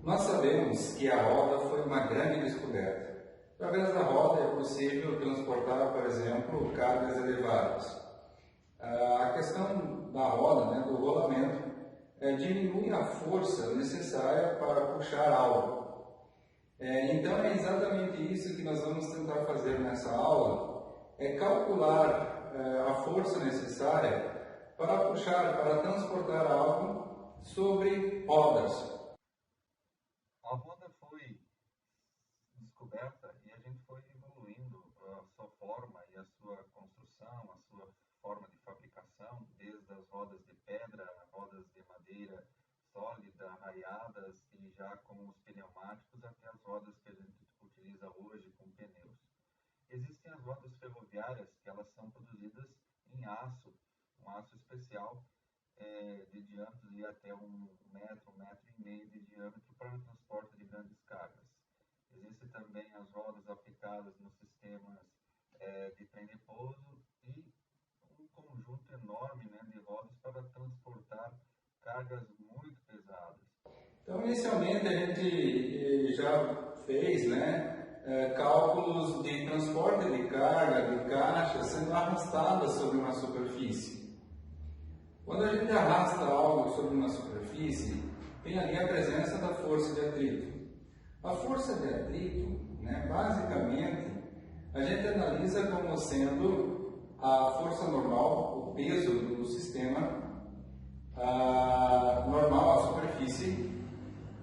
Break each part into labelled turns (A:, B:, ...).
A: Nós sabemos que a roda foi uma grande descoberta. Através da roda é possível transportar, por exemplo, cargas elevadas. A questão da roda, do rolamento, diminui a força necessária para puxar algo. Então é exatamente isso que nós vamos tentar fazer nessa aula, é calcular a força necessária para puxar, para transportar algo sobre rodas.
B: A roda foi descoberta e a gente foi evoluindo a sua forma e a sua construção, a sua forma de fabricação, desde as rodas de pedra, rodas de madeira sólida, arraiadas e já com os pneumáticos, até as rodas que a gente utiliza hoje com pneus. Existem as rodas ferroviárias, que elas são produzidas em aço, um aço especial, de diâmetro de até 1 metro, 1,5 metro de diâmetro para o transporte de grandes cargas. Existem também as rodas aplicadas nos sistemas de trem de pouso e um conjunto enorme de rodas para transportar cargas muito pesadas.
A: Então, inicialmente a gente já fez cálculos de transporte de carga, de caixa, sendo arrastada sobre uma superfície. Quando a gente arrasta algo sobre uma superfície, tem ali a presença da força de atrito. A força de atrito, basicamente, a gente analisa como sendo a força normal, o peso do sistema normal, a superfície,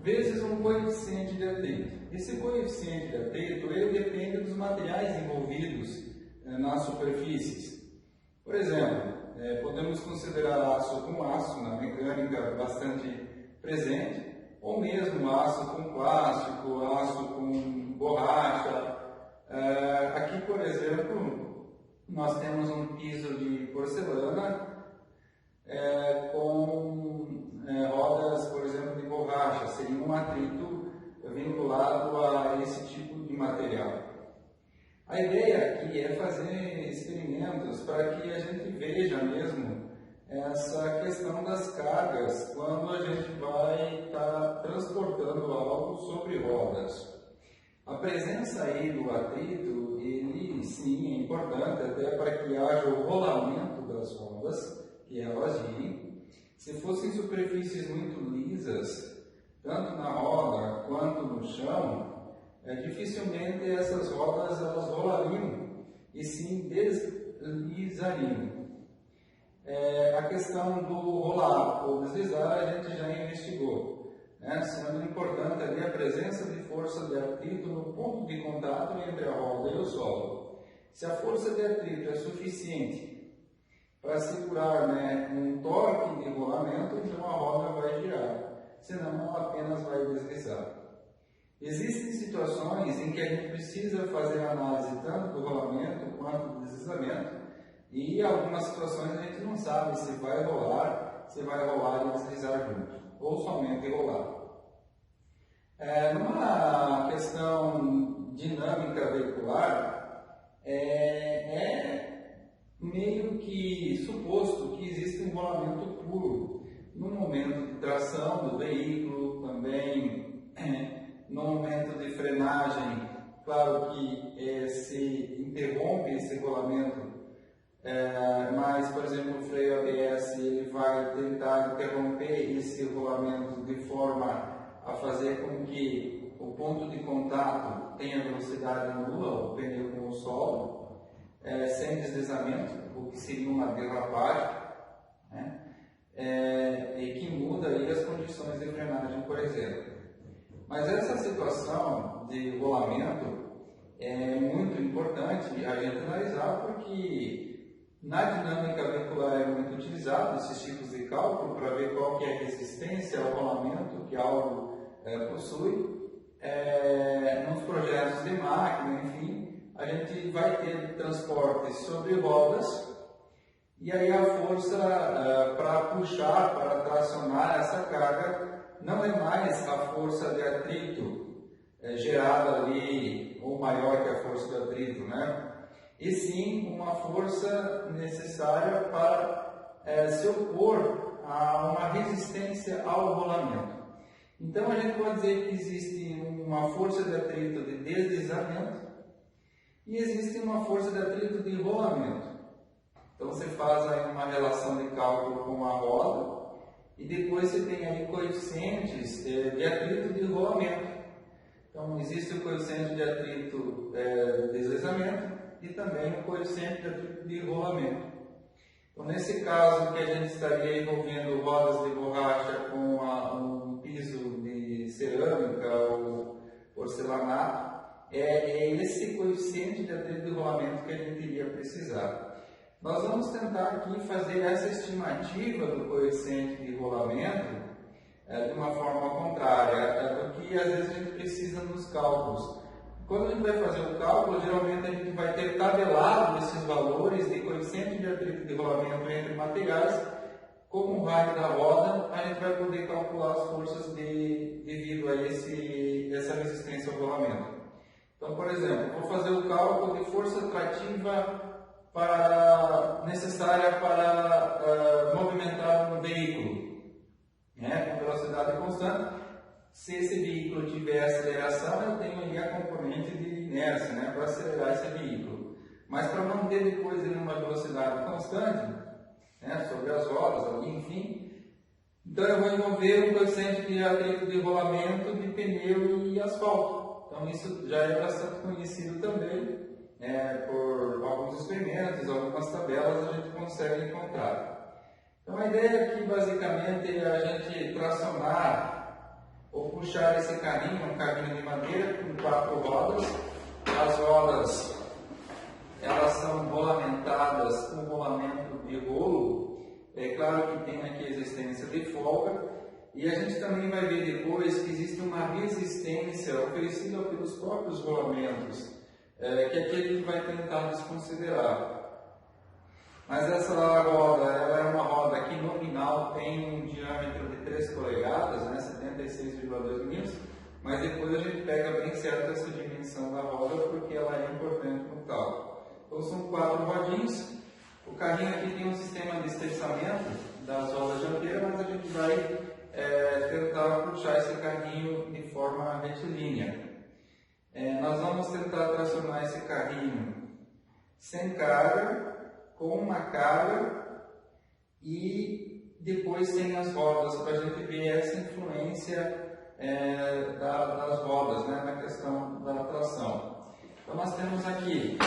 A: vezes um coeficiente de atrito. Esse coeficiente de atrito, ele depende dos materiais envolvidos nas superfícies. Por exemplo, podemos considerar aço com aço, na mecânica bastante presente, ou mesmo aço com plástico, aço com borracha. Aqui, por exemplo, nós temos um piso de porcelana com rodas, por exemplo, de borracha, seria um atrito vinculado a esse tipo de material. A ideia aqui é fazer experimentos para que a gente veja mesmo essa questão das cargas quando a gente vai estar transportando algo sobre rodas. A presença aí do atrito, ele sim é importante até para que haja o rolamento das rodas, que elas girem. Se fossem superfícies muito lisas, tanto na roda quanto no chão, dificilmente essas rodas elas rolariam e sim deslizariam. A questão do rolar ou deslizar a gente já investigou, sendo importante ali a presença de força de atrito no ponto de contato entre a roda e o solo. Se a força de atrito é suficiente para segurar um torque de rolamento, então a roda vai girar, senão ela apenas vai deslizar. Existem situações em que a gente precisa fazer análise tanto do rolamento quanto do deslizamento, e em algumas situações a gente não sabe se vai rolar e deslizar junto, ou somente rolar. Numa questão dinâmica veicular, meio que suposto que existe um rolamento puro no momento de tração do veículo, também no momento de frenagem. Claro que se interrompe esse rolamento, mas, por exemplo, o freio ABS ele vai tentar interromper esse rolamento de forma a fazer com que o ponto de contato tenha velocidade nula, o pneu com o solo, sem deslizamento, o que seria uma derrapagem, e que muda aí as condições de frenagem, por exemplo. Mas essa situação de rolamento é muito importante a gente analisar, porque na dinâmica veicular é muito utilizado esses tipos de cálculo para ver qual que é a resistência ao rolamento que algo possui. Nos projetos de máquina, enfim, a gente vai ter transporte sobre rodas, e aí a força para puxar, para tracionar essa carga, não é mais a força de atrito gerada ali, ou maior que a força de atrito, e sim uma força necessária para se opor a uma resistência ao rolamento. Então a gente pode dizer que existe uma força de atrito de deslizamento e existe uma força de atrito de rolamento. Então você faz aí uma relação de cálculo com a roda e depois você tem aí coeficientes de atrito de rolamento. Então existe o coeficiente de atrito de deslizamento e também o coeficiente de atrito de rolamento. Então nesse caso que a gente estaria envolvendo rodas de borracha com um piso de cerâmica ou porcelanato, é esse coeficiente de atrito de rolamento que a gente iria precisar. Nós vamos tentar aqui fazer essa estimativa do coeficiente de rolamento de uma forma contrária, porque às vezes a gente precisa nos cálculos. Quando a gente vai fazer o cálculo, geralmente a gente vai ter tabelado esses valores de coeficiente de atrito de rolamento entre materiais. Como o raio da roda, a gente vai poder calcular as forças devido a essa resistência ao rolamento. Então, por exemplo, vou fazer o cálculo de força atrativa necessária para movimentar um veículo, com velocidade constante. Se esse veículo tiver aceleração, eu tenho aí a componente de inércia para acelerar esse veículo. Mas para manter depois ele numa velocidade constante, sobre as rodas, enfim, então eu vou envolver um coeficiente de atrito de rolamento de pneu e asfalto. Então isso já é bastante conhecido também. Por alguns experimentos, algumas tabelas a gente consegue encontrar. Então a ideia aqui basicamente é a gente tracionar ou puxar esse carrinho, um carrinho de madeira com 4 rodas. As rodas elas são rolamentadas com rolamento de rolo. É claro que tem aqui a existência de folga. E a gente também vai ver depois que existe uma resistência oferecida pelos próprios rolamentos, que aqui a gente vai tentar desconsiderar. Mas essa roda, ela é uma roda que nominal tem um diâmetro de 3 polegadas, 76,2 mm, mas depois a gente pega bem certo essa dimensão da roda porque ela é importante no cálculo. Então são 4 rodinhas. O carrinho aqui tem um sistema de estressamento das rodas dianteiras, mas a gente vai tentar puxar esse carrinho de forma retilínea. Nós vamos tentar tracionar esse carrinho sem carga, com uma carga e depois sem as rodas, para a gente ver essa influência das rodas na questão da tração. Então nós temos aqui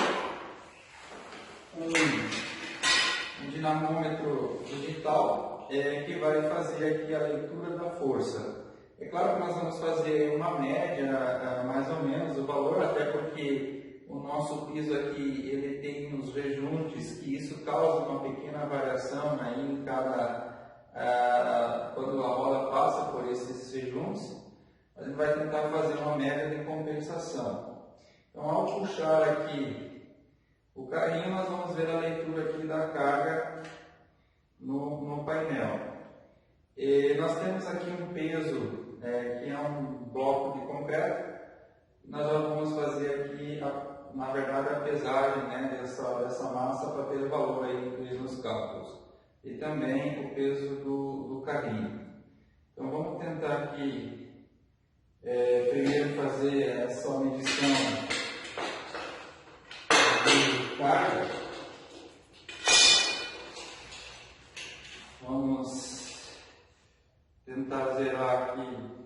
A: um dinamômetro digital que vai fazer aqui a leitura da força. É claro que nós vamos fazer uma média, mais ou menos, do valor, até porque o nosso piso aqui ele tem uns rejuntes, que isso causa uma pequena variação aí em quando a roda passa por esses rejuntes. A gente vai tentar fazer uma média de compensação. Então, ao puxar aqui o carrinho, nós vamos ver a leitura aqui da carga no painel. E nós temos aqui um peso que é um bloco de concreto. Nós já vamos fazer aqui, na verdade, a pesagem dessa massa para ter o valor aí incluído nos cálculos. E também o peso do carrinho. Então vamos tentar aqui primeiro fazer essa medição de carga. Vamos tentar zerar aqui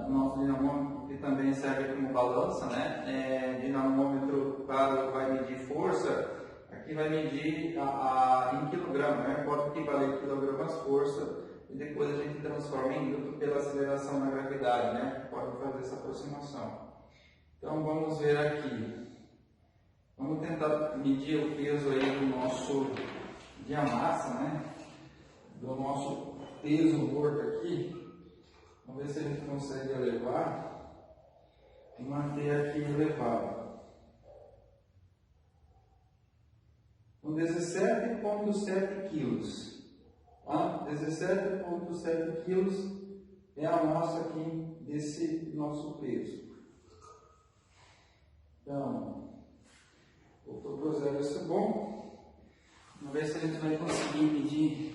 A: nosso dinamômetro, que também serve como balança, dinamômetro vai medir força, aqui vai medir em quilograma, pode equivaler quilogramas força, e depois a gente transforma em newton pela aceleração da gravidade, pode fazer essa aproximação. Então vamos ver aqui, vamos tentar medir o peso aí do nosso de amassa, do nosso peso morto aqui. Vamos ver se a gente consegue elevar e manter aqui elevado. 17,7 kg. 17,7 kg é a massa aqui desse nosso peso. Então, voltou para o zero, isso é bom. Vamos ver se a gente vai conseguir medir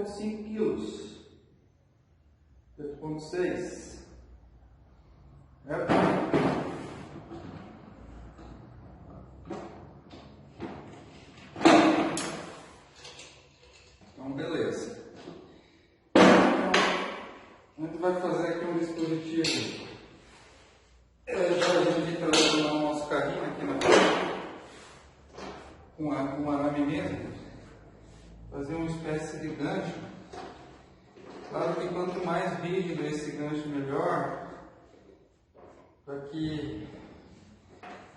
A: 0,5 kg. 8,6. Então, beleza. A gente vai fazer aqui um dispositivo para a gente transformar o nosso carrinho aqui na com um arame mesmo, fazer uma espécie de gancho. Claro que quanto mais rígido esse gancho, melhor, para que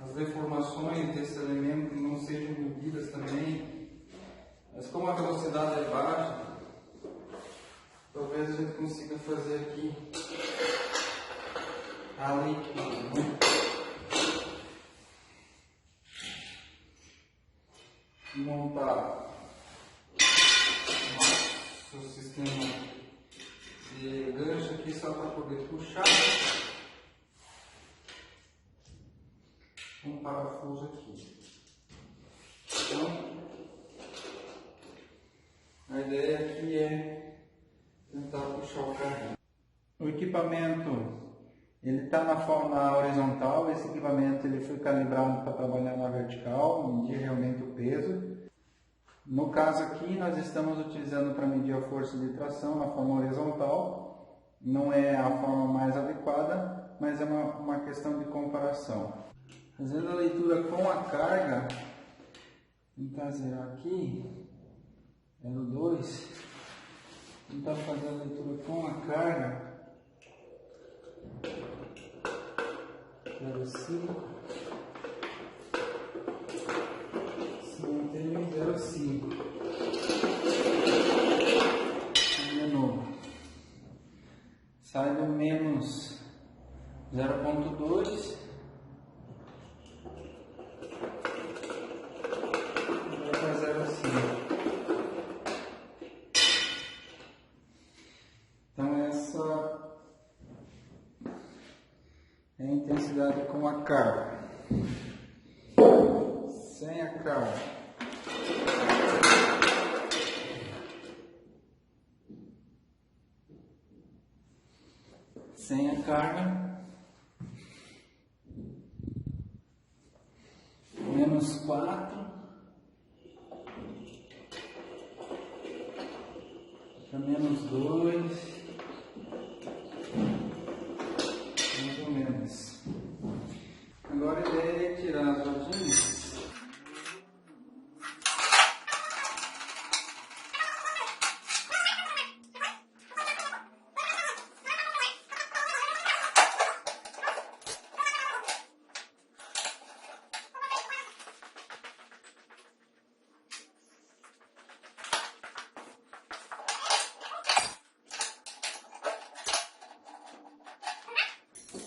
A: as deformações desse elemento não sejam medidas também. Mas como a velocidade é baixa, talvez a gente consiga fazer aqui a leitura, né? Montar nosso sistema de gancho aqui só para poder puxar um parafuso aqui. Então, a ideia aqui é tentar puxar o carrinho. O equipamento ele está na forma horizontal. Esse equipamento ele foi calibrado para trabalhar na vertical, medir realmente o peso. No caso aqui, nós estamos utilizando para medir a força de tração na forma horizontal. Não é a forma mais adequada, mas é uma questão de comparação. Fazendo a leitura com a carga, tentar zerar aqui, 0,2. Tentar fazer a leitura com a carga, 0,5. Se mantém em 0,5. De novo. Sai do menos 0,2. Vai para 0,5. Então essa é a intensidade com a carga. Sem a carga, sem a carga, menos 4, para menos 2, mais ou menos. Agora a ideia é tirar as rodinhas.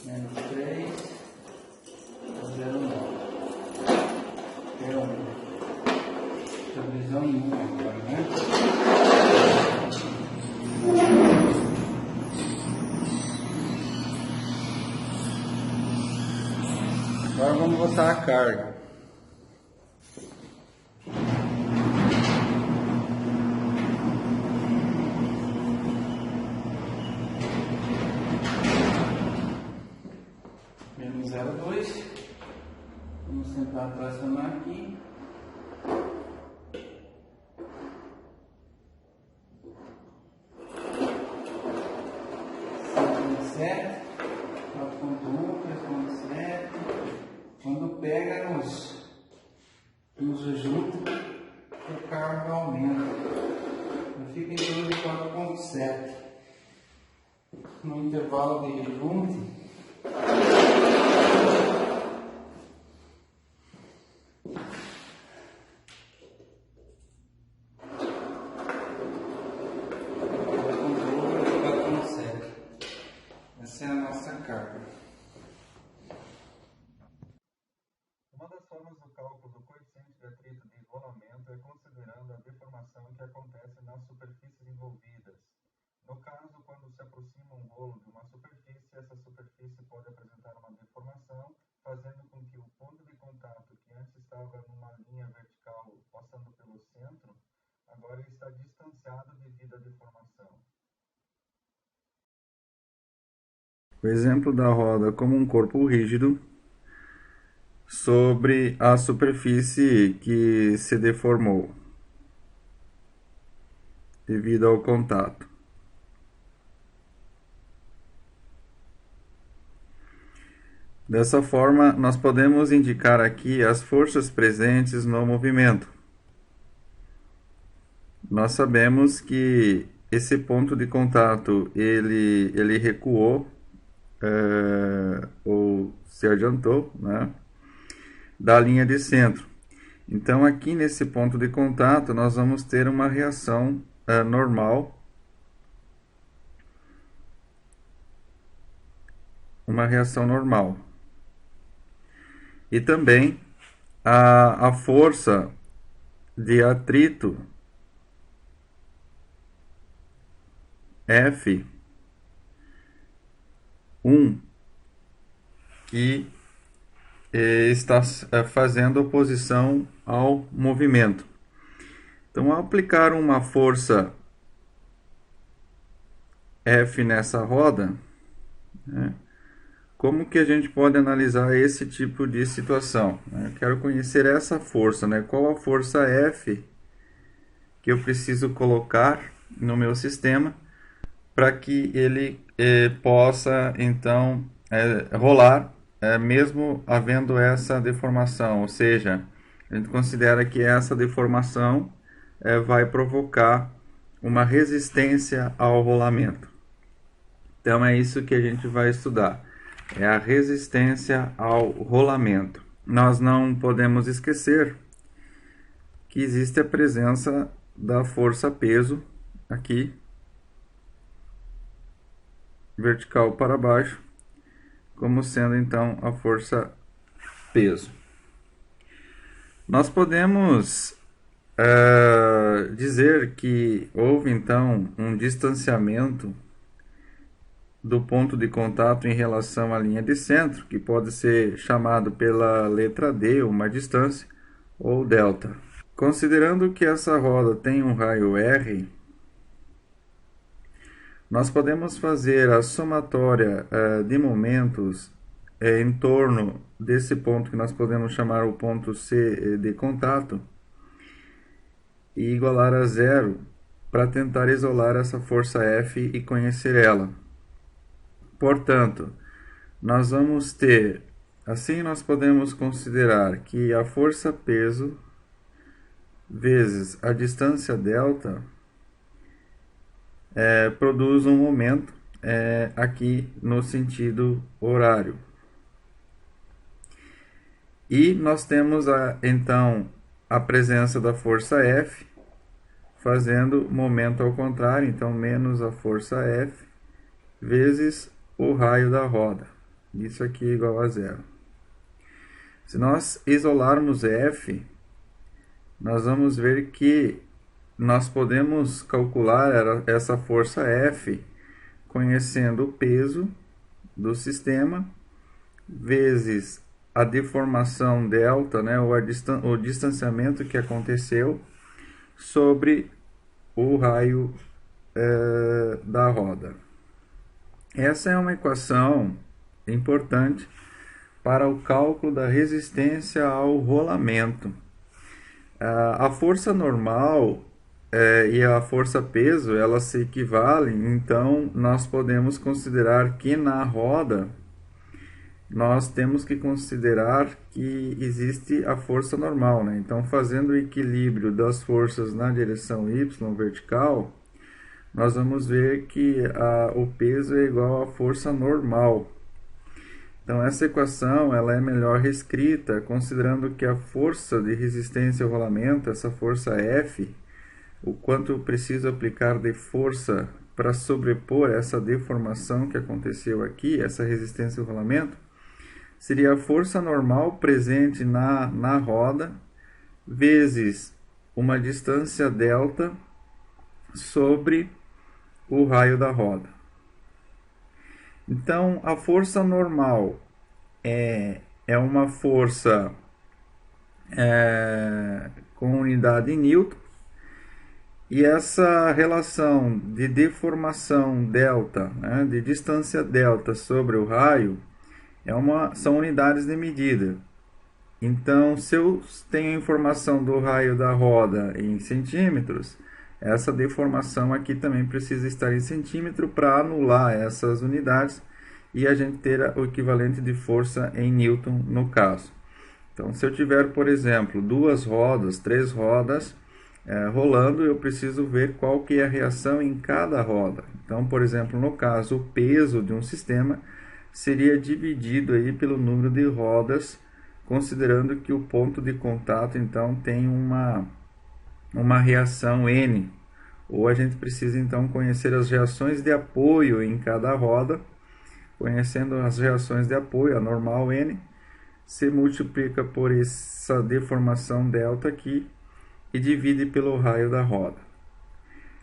A: Menos 3, 0,9. Divisão em 1 agora, né? Agora vamos botar a carga. Menos 0,2. Vamos tentar tracionar aqui. Quando pega nos junta, o carga aumenta. Fica em torno de 4,7. No intervalo de junte, essa é a nossa carga.
B: Uma das formas do cálculo do coeficiente de atrito de rolamento é considerando a deformação que acontece nas superfícies envolvidas. No caso, quando se aproxima um rolo de uma superfície, essa superfície pode apresentar uma deformação, fazendo com que o ponto de contato, que antes estava numa linha vertical passando pelo centro, agora está distanciado devido à deformação
C: o exemplo da roda como um corpo rígido sobre a superfície que se deformou devido ao contato. Dessa forma, nós podemos indicar aqui as forças presentes no movimento. Nós sabemos que esse ponto de contato ele recuou ou se adiantou, né, da linha de centro. Então, aqui nesse ponto de contato, nós vamos ter uma reação normal, E também a força de atrito F1, que está fazendo oposição ao movimento. Então, ao aplicar uma força F nessa roda, né, como que a gente pode analisar esse tipo de situação? Eu quero conhecer essa força, né? Qual a força F que eu preciso colocar no meu sistema para que ele possa, então, rolar, mesmo havendo essa deformação. Ou seja, a gente considera que essa deformação vai provocar uma resistência ao rolamento. Então, é isso que a gente vai estudar. É a resistência ao rolamento. Nós não podemos esquecer que existe a presença da força-peso aqui, vertical para baixo, como sendo então a força-peso. Nós podemos dizer que houve então um distanciamento do ponto de contato em relação à linha de centro, que pode ser chamado pela letra D, uma distância, ou delta. Considerando que essa roda tem um raio R, nós podemos fazer a somatória de momentos em torno desse ponto que nós podemos chamar o ponto C de contato e igualar a zero para tentar isolar essa força F e conhecer ela. Portanto, nós vamos ter, assim nós podemos considerar que a força peso vezes a distância delta produz um momento aqui no sentido horário. E nós temos então a presença da força F fazendo momento ao contrário, então menos a força F vezes o raio da roda. Isso aqui é igual a zero. Se nós isolarmos F, nós vamos ver que nós podemos calcular essa força F conhecendo o peso do sistema vezes a deformação delta, né, o distanciamento que aconteceu sobre o raio da roda. Essa é uma equação importante para o cálculo da resistência ao rolamento. A força normal e a força peso, elas se equivalem, então nós podemos considerar que na roda nós temos que considerar que existe a força normal, né? Então, fazendo o equilíbrio das forças na direção y vertical, nós vamos ver que o peso é igual à força normal. Então, essa equação ela é melhor reescrita, considerando que a força de resistência ao rolamento, essa força F, o quanto eu preciso aplicar de força para sobrepor essa deformação que aconteceu aqui, essa resistência ao rolamento, seria a força normal presente na roda, vezes uma distância delta sobre o raio da roda. Então, a força normal é uma força com unidade em newton, E essa relação de deformação delta, né, de distância delta sobre o raio, são unidades de medida. Então, se eu tenho a informação do raio da roda em centímetros, essa deformação aqui também precisa estar em centímetro para anular essas unidades e a gente ter o equivalente de força em Newton no caso. Então, se eu tiver, por exemplo, 2 rodas, 3 rodas rolando, eu preciso ver qual que é a reação em cada roda. Então, por exemplo, no caso, o peso de um sistema seria dividido aí pelo número de rodas, considerando que o ponto de contato então tem uma reação N, ou a gente precisa então conhecer as reações de apoio em cada roda. Conhecendo as reações de apoio, a normal N, se multiplica por essa deformação delta aqui e divide pelo raio da roda.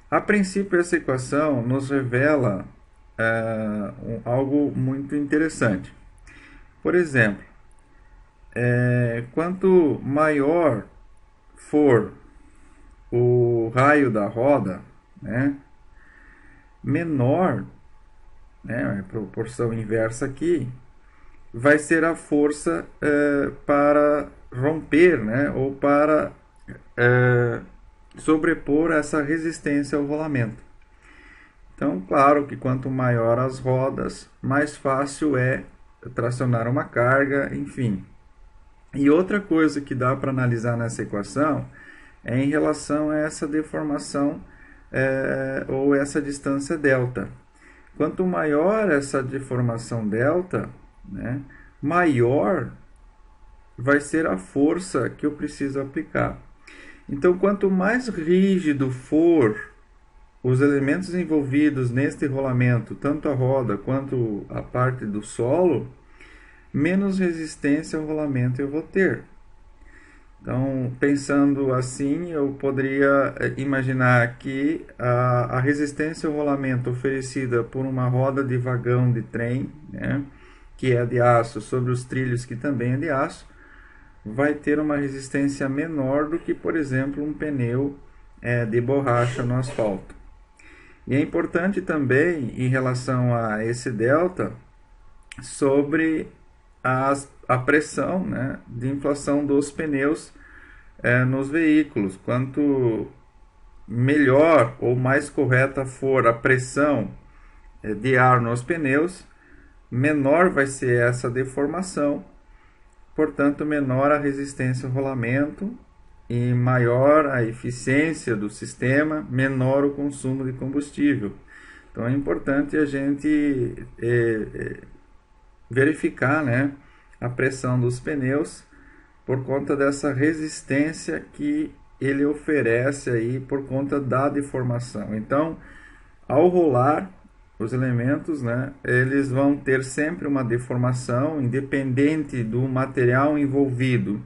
C: A princípio, essa equação nos revela algo muito interessante. Por exemplo, quanto maior for o raio da roda, né, menor, né, a proporção inversa aqui, vai ser a força para romper, né, ou para sobrepor essa resistência ao rolamento. Então, claro que quanto maior as rodas, mais fácil é tracionar uma carga, enfim. E outra coisa que dá para analisar nessa equação é em relação a essa deformação ou essa distância delta. Quanto maior essa deformação delta, né, maior vai ser a força que eu preciso aplicar. Então, quanto mais rígido for os elementos envolvidos neste rolamento, tanto a roda quanto a parte do solo, menos resistência ao rolamento eu vou ter. Então, pensando assim, eu poderia imaginar que a resistência ao rolamento oferecida por uma roda de vagão de trem, né, que é de aço, sobre os trilhos que também é de aço, vai ter uma resistência menor do que, por exemplo, um pneu de borracha no asfalto. E é importante também, em relação a esse delta, sobre a pressão, né, de inflação dos pneus nos veículos. Quanto melhor ou mais correta for a pressão de ar nos pneus, menor vai ser essa deformação, portanto menor a resistência ao rolamento e maior a eficiência do sistema, menor o consumo de combustível. Então é importante a gente verificar, né, a pressão dos pneus por conta dessa resistência que ele oferece aí por conta da deformação. Então, ao rolar os elementos, né, eles vão ter sempre uma deformação, independente do material envolvido.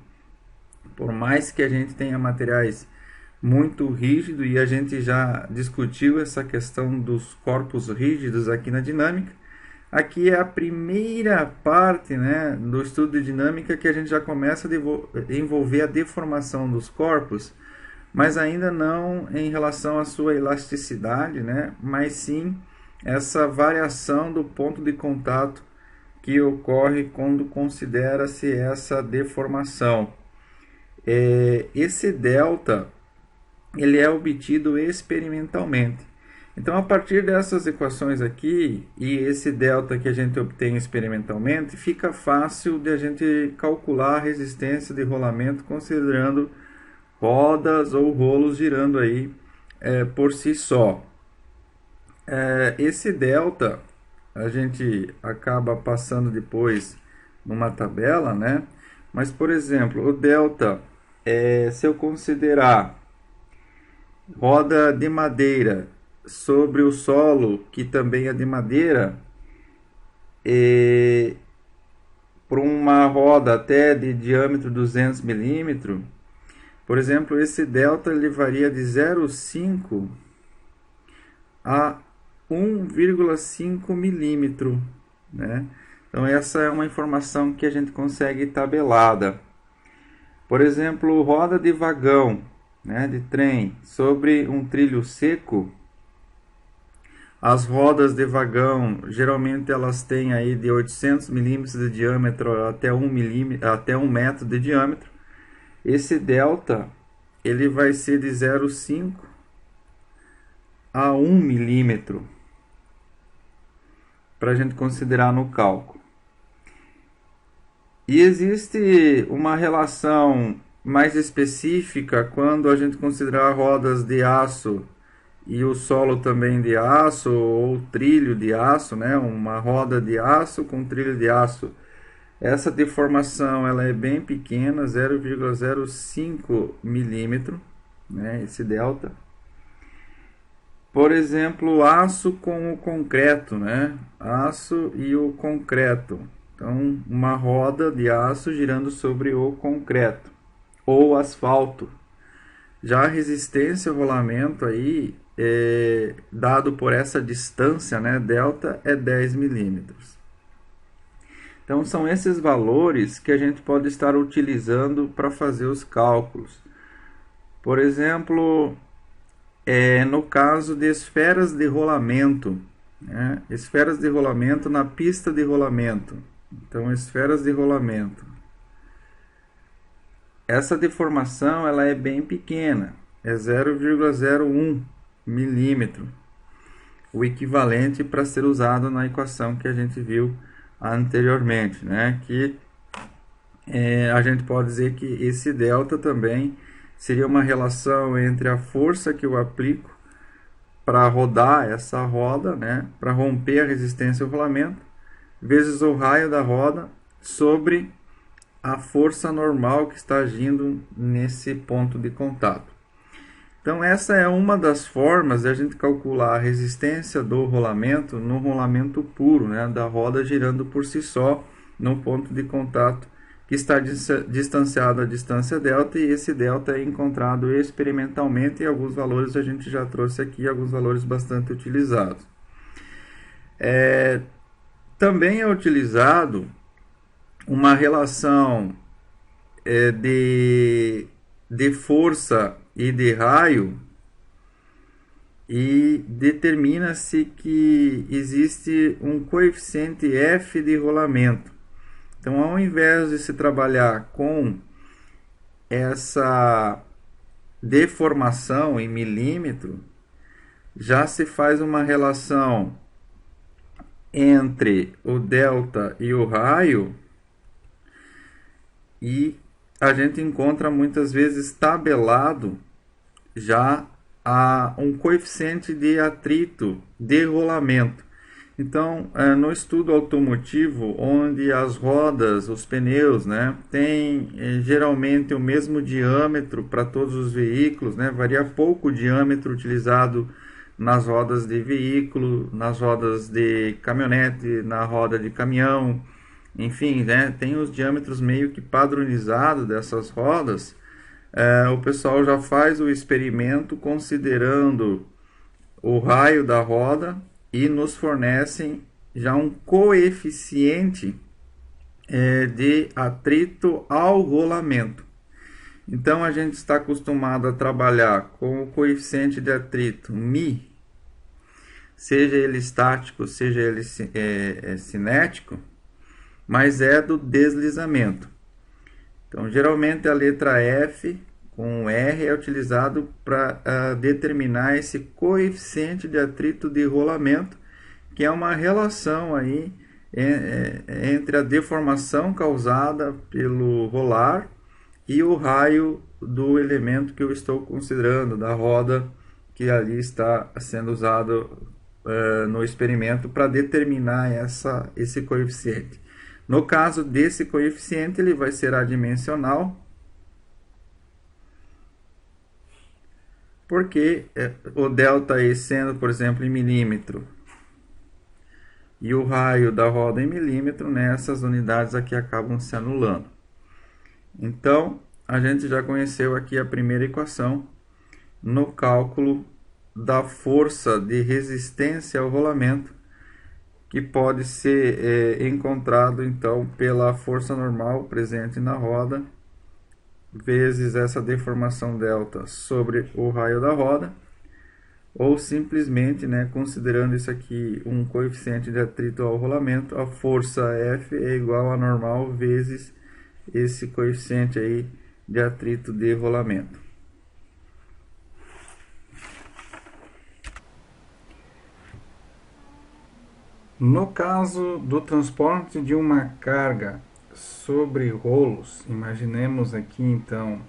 C: Por mais que a gente tenha materiais muito rígidos, e a gente já discutiu essa questão dos corpos rígidos aqui na dinâmica, aqui é a primeira parte, né, do estudo de dinâmica que a gente já começa a envolver a deformação dos corpos, mas ainda não em relação à sua elasticidade, né, mas sim essa variação do ponto de contato que ocorre quando considera-se essa deformação. Esse delta ele é obtido experimentalmente. Então, a partir dessas equações aqui e esse delta que a gente obtém experimentalmente, fica fácil de a gente calcular a resistência de rolamento considerando rodas ou rolos girando aí por si só. Esse delta a gente acaba passando depois numa tabela, né? Mas, por exemplo, o delta, se eu considerar roda de madeira sobre o solo, que também é de madeira, por uma roda até de diâmetro 200 milímetros, por exemplo, esse delta ele varia de 0,5 a 1,5 milímetro, né? Então essa é uma informação que a gente consegue tabelada. Por exemplo, roda de vagão né, de trem sobre um trilho seco, as rodas de vagão, geralmente elas têm aí de 800 milímetros de diâmetro até 1 metro de diâmetro. Esse delta ele vai ser de 0,5 a 1 milímetro para a gente considerar no cálculo. E existe uma relação mais específica quando a gente considerar rodas de aço e o solo também de aço ou trilho de aço, né? Uma roda de aço com trilho de aço. Essa deformação ela é bem pequena, 0,05 milímetro, né? Esse delta. Por exemplo, aço com o concreto, né? Aço e o concreto. Então, uma roda de aço girando sobre o concreto ou asfalto. Já a resistência ao rolamento aí, dado por essa distância, né, delta, é 10 milímetros. Então, são esses valores que a gente pode estar utilizando para fazer os cálculos. Por exemplo, no caso de esferas de rolamento, né, esferas de rolamento na pista de rolamento. Então, esferas de rolamento. Essa deformação ela é bem pequena, é 0,01 milímetro, o equivalente para ser usado na equação que a gente viu anteriormente, né? Que a gente pode dizer que esse delta também seria uma relação entre a força que eu aplico para rodar essa roda, né? Para romper a resistência ao rolamento, vezes o raio da roda sobre a força normal que está agindo nesse ponto de contato. Então essa é uma das formas de a gente calcular a resistência do rolamento no rolamento puro, né, da roda girando por si só no ponto de contato que está distanciado a distância delta, e esse delta é encontrado experimentalmente, e alguns valores a gente já trouxe aqui, alguns valores bastante utilizados. Também é utilizado uma relação de força e de raio, e determina-se que existe um coeficiente F de rolamento. Então, ao invés de se trabalhar com essa deformação em milímetro, já se faz uma relação entre o delta e o raio, e a gente encontra muitas vezes tabelado já um coeficiente de atrito de rolamento. Então, no estudo automotivo, onde as rodas, os pneus, né, têm geralmente o mesmo diâmetro para todos os veículos, né, varia pouco o diâmetro utilizado nas rodas de veículo, nas rodas de caminhonete, na roda de caminhão, enfim, né, tem os diâmetros meio que padronizados dessas rodas. O pessoal já faz o experimento considerando o raio da roda e nos fornecem já um coeficiente de atrito ao rolamento. Então a gente está acostumado a trabalhar com o coeficiente de atrito μ, seja ele estático, seja ele cinético, mas é do deslizamento. Então, geralmente a letra F com R é utilizado para determinar esse coeficiente de atrito de rolamento, que é uma relação aí entre a deformação causada pelo rolar e o raio do elemento que eu estou considerando, da roda que ali está sendo usado no experimento para determinar esse coeficiente. No caso desse coeficiente, ele vai ser adimensional, porque o delta aí sendo, por exemplo, em milímetro, e o raio da roda em milímetro, né, essas unidades aqui acabam se anulando. Então, a gente já conheceu aqui a primeira equação no cálculo da força de resistência ao rolamento, que pode ser encontrado então pela força normal presente na roda vezes essa deformação delta sobre o raio da roda, ou simplesmente, né, considerando isso aqui um coeficiente de atrito ao rolamento, a força F é igual a normal vezes esse coeficiente aí de atrito de rolamento. No caso do transporte de uma carga sobre rolos, imaginemos aqui então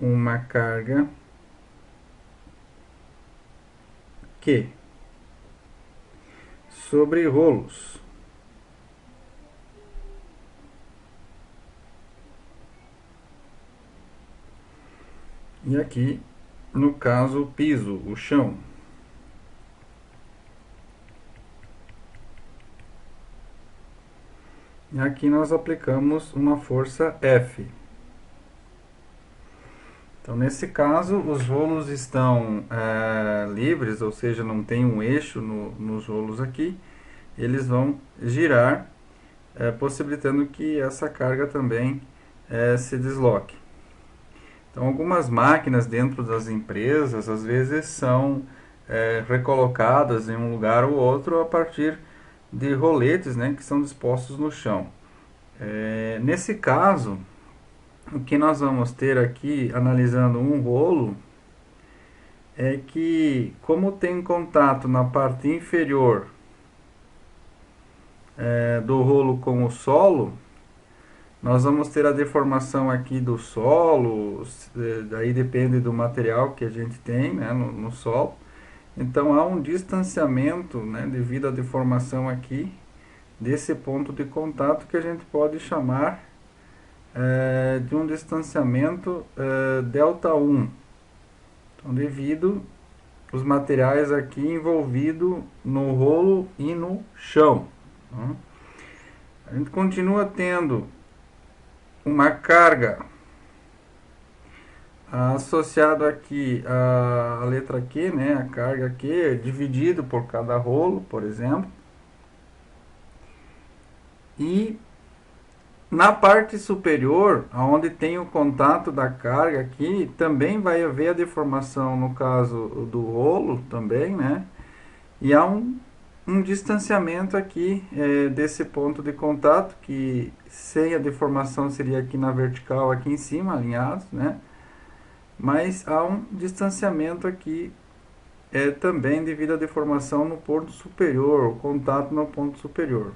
C: uma carga Q sobre rolos. E aqui, no caso, o piso, o chão. E aqui nós aplicamos uma força F. Então, nesse caso, os rolos estão livres, ou seja, não tem um eixo nos rolos aqui. Eles vão girar, possibilitando que essa carga também se desloque. Então, algumas máquinas dentro das empresas, às vezes, são recolocadas em um lugar ou outro a partir de roletes, né, que são dispostos no chão. Nesse caso, o que nós vamos ter aqui, analisando um rolo, é que, como tem contato na parte inferior do rolo com o solo, nós vamos ter a deformação aqui do solo, daí depende do material que a gente tem, né, no solo. Então há um distanciamento, né, devido à deformação aqui desse ponto de contato, que a gente pode chamar de um distanciamento ΔI. Então, devido os materiais aqui envolvidos no rolo e no chão. A gente continua tendo uma carga associada aqui a letra Q, né, a carga Q, dividido por cada rolo, por exemplo. E na parte superior, onde tem o contato da carga aqui, também vai haver a deformação no caso do rolo também, né? E há um distanciamento aqui desse ponto de contato, que sem a deformação seria aqui na vertical, aqui em cima, alinhados, né? Mas há um distanciamento aqui também devido à deformação no ponto superior, o contato no ponto superior.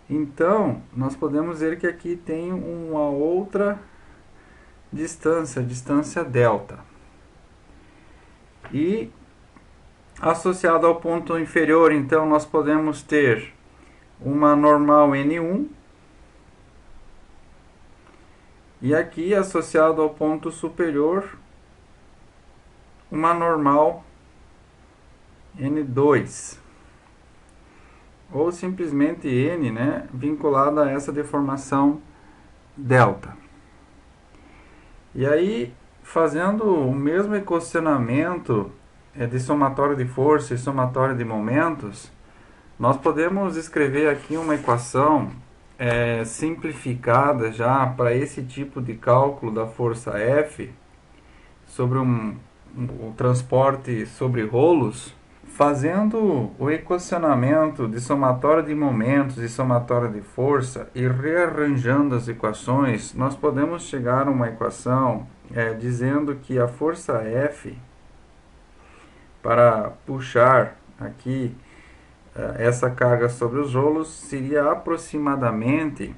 C: Então, nós podemos dizer que aqui tem uma outra distância, distância delta. E associado ao ponto inferior, então, nós podemos ter uma normal N1. E aqui, associado ao ponto superior, uma normal N2. Ou simplesmente N, né, vinculada a essa deformação delta. E aí, fazendo o mesmo equacionamento de somatório de força e somatório de momentos, nós podemos escrever aqui uma equação simplificada já para esse tipo de cálculo da força F sobre o transporte sobre rolos. Fazendo o equacionamento de somatório de momentos e somatório de força e rearranjando as equações, nós podemos chegar a uma equação dizendo que a força F, para puxar aqui essa carga sobre os rolos, seria aproximadamente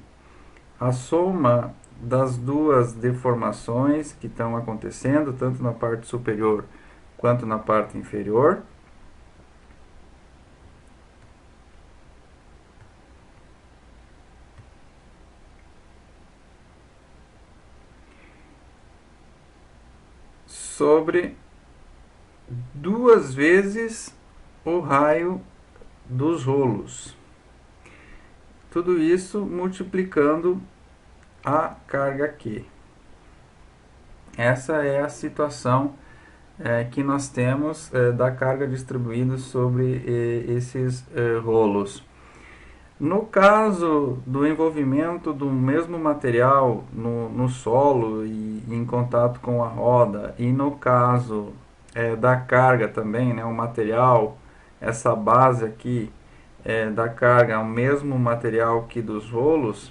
C: a soma das duas deformações que estão acontecendo, tanto na parte superior quanto na parte inferior. Sobre 2 vezes o raio dos rolos. Tudo isso multiplicando a carga Q. Essa é a situação que nós temos da carga distribuída sobre esses rolos. No caso do envolvimento do mesmo material no solo e em contato com a roda, e no caso da carga também, né, o material, essa base aqui da carga, é o mesmo material que dos rolos,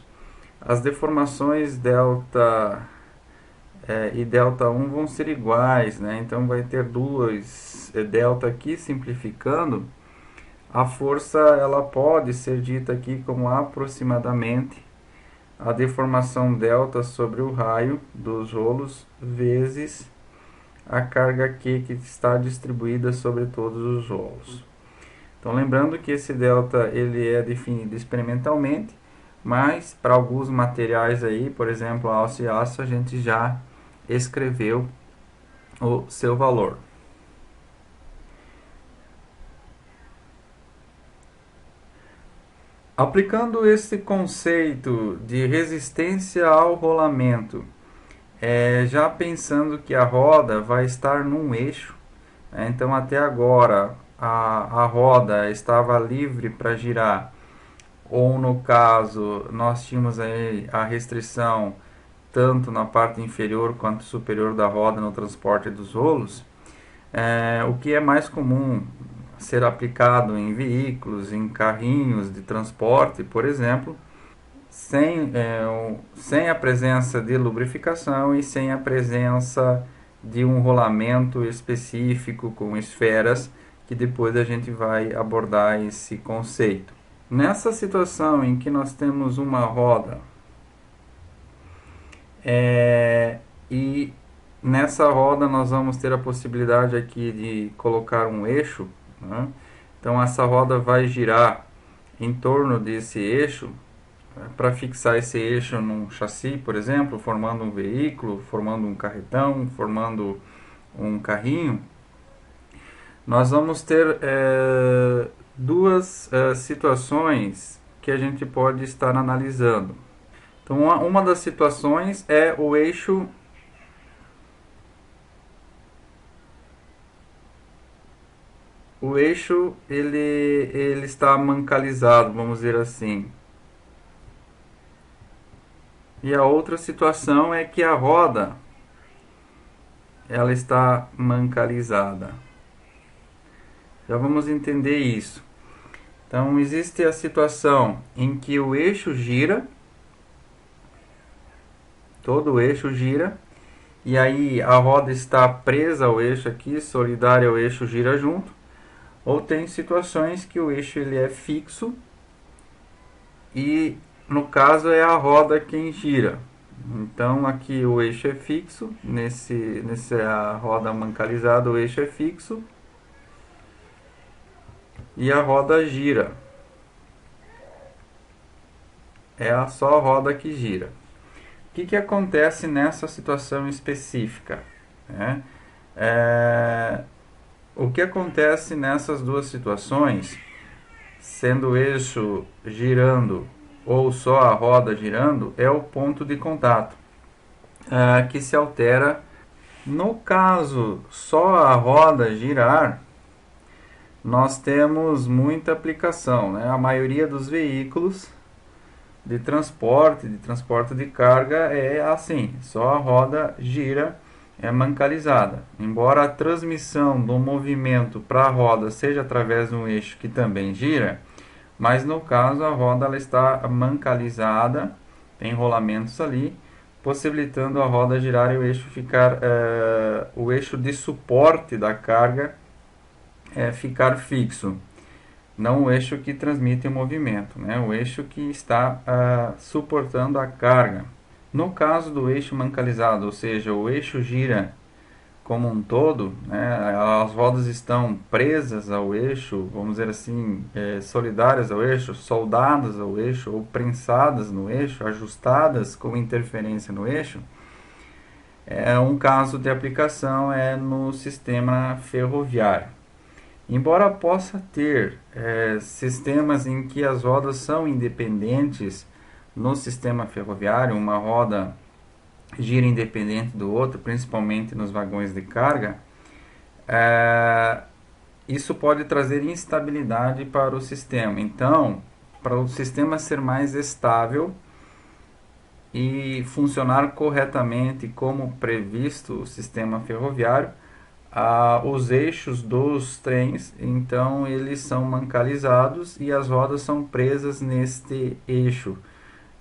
C: as deformações delta e delta 1 vão ser iguais, né? Então vai ter duas delta aqui, simplificando. A força ela pode ser dita aqui como aproximadamente a deformação delta sobre o raio dos rolos vezes a carga Q que está distribuída sobre todos os rolos. Então lembrando que esse delta ele é definido experimentalmente, mas para alguns materiais aí, por exemplo, aço e aço, a gente já escreveu o seu valor. Aplicando esse conceito de resistência ao rolamento, já pensando que a roda vai estar num eixo, então até agora a roda estava livre para girar, ou no caso nós tínhamos aí a restrição tanto na parte inferior quanto superior da roda no transporte dos rolos, o que é mais comum ser aplicado em veículos, em carrinhos de transporte, por exemplo, sem a presença de lubrificação e sem a presença de um rolamento específico com esferas, que depois a gente vai abordar esse conceito. Nessa situação em que nós temos uma roda e nessa roda nós vamos ter a possibilidade aqui de colocar um eixo, né? Então essa roda vai girar em torno desse eixo para fixar esse eixo num chassi, por exemplo, formando um veículo, formando um carretão, formando um carrinho. Nós vamos ter duas situações que a gente pode estar analisando. Então uma das situações é o eixo ele está mancalizado, vamos dizer assim. E a outra situação é que a roda ela está mancalizada. Já vamos entender isso. Então existe a situação em que o eixo gira, todo o eixo gira, e aí a roda está presa ao eixo aqui, solidária ao eixo, gira junto. Ou tem situações que o eixo ele é fixo e no caso é a roda quem gira. Então aqui o eixo é fixo, nessa roda mancalizada o eixo é fixo e a roda gira. É só a roda que gira. O que acontece nessa situação específica? O que acontece nessas duas situações, sendo o eixo girando ou só a roda girando, é o ponto de contato que se altera. No caso só a roda girar, nós temos muita aplicação, né? A maioria dos veículos de transporte de carga é assim, só a roda gira, é mancalizada. Embora a transmissão do movimento para a roda seja através de um eixo que também gira, mas no caso a roda ela está mancalizada, tem rolamentos ali, possibilitando a roda girar e o eixo ficar, o eixo de suporte da carga ficar fixo. Não o eixo que transmite o movimento, né? O eixo que está suportando a carga. No caso do eixo mancalizado, ou seja, o eixo gira como um todo, né? As rodas estão presas ao eixo, vamos dizer assim, solidárias ao eixo, soldadas ao eixo ou prensadas no eixo, ajustadas com interferência no eixo. Um caso de aplicação é no sistema ferroviário. Embora possa ter sistemas em que as rodas são independentes no sistema ferroviário, uma roda gira independente do outro, principalmente nos vagões de carga, isso pode trazer instabilidade para o sistema. Então, para o sistema ser mais estável e funcionar corretamente como previsto o sistema ferroviário, os eixos dos trens, então eles são mancalizados e as rodas são presas neste eixo.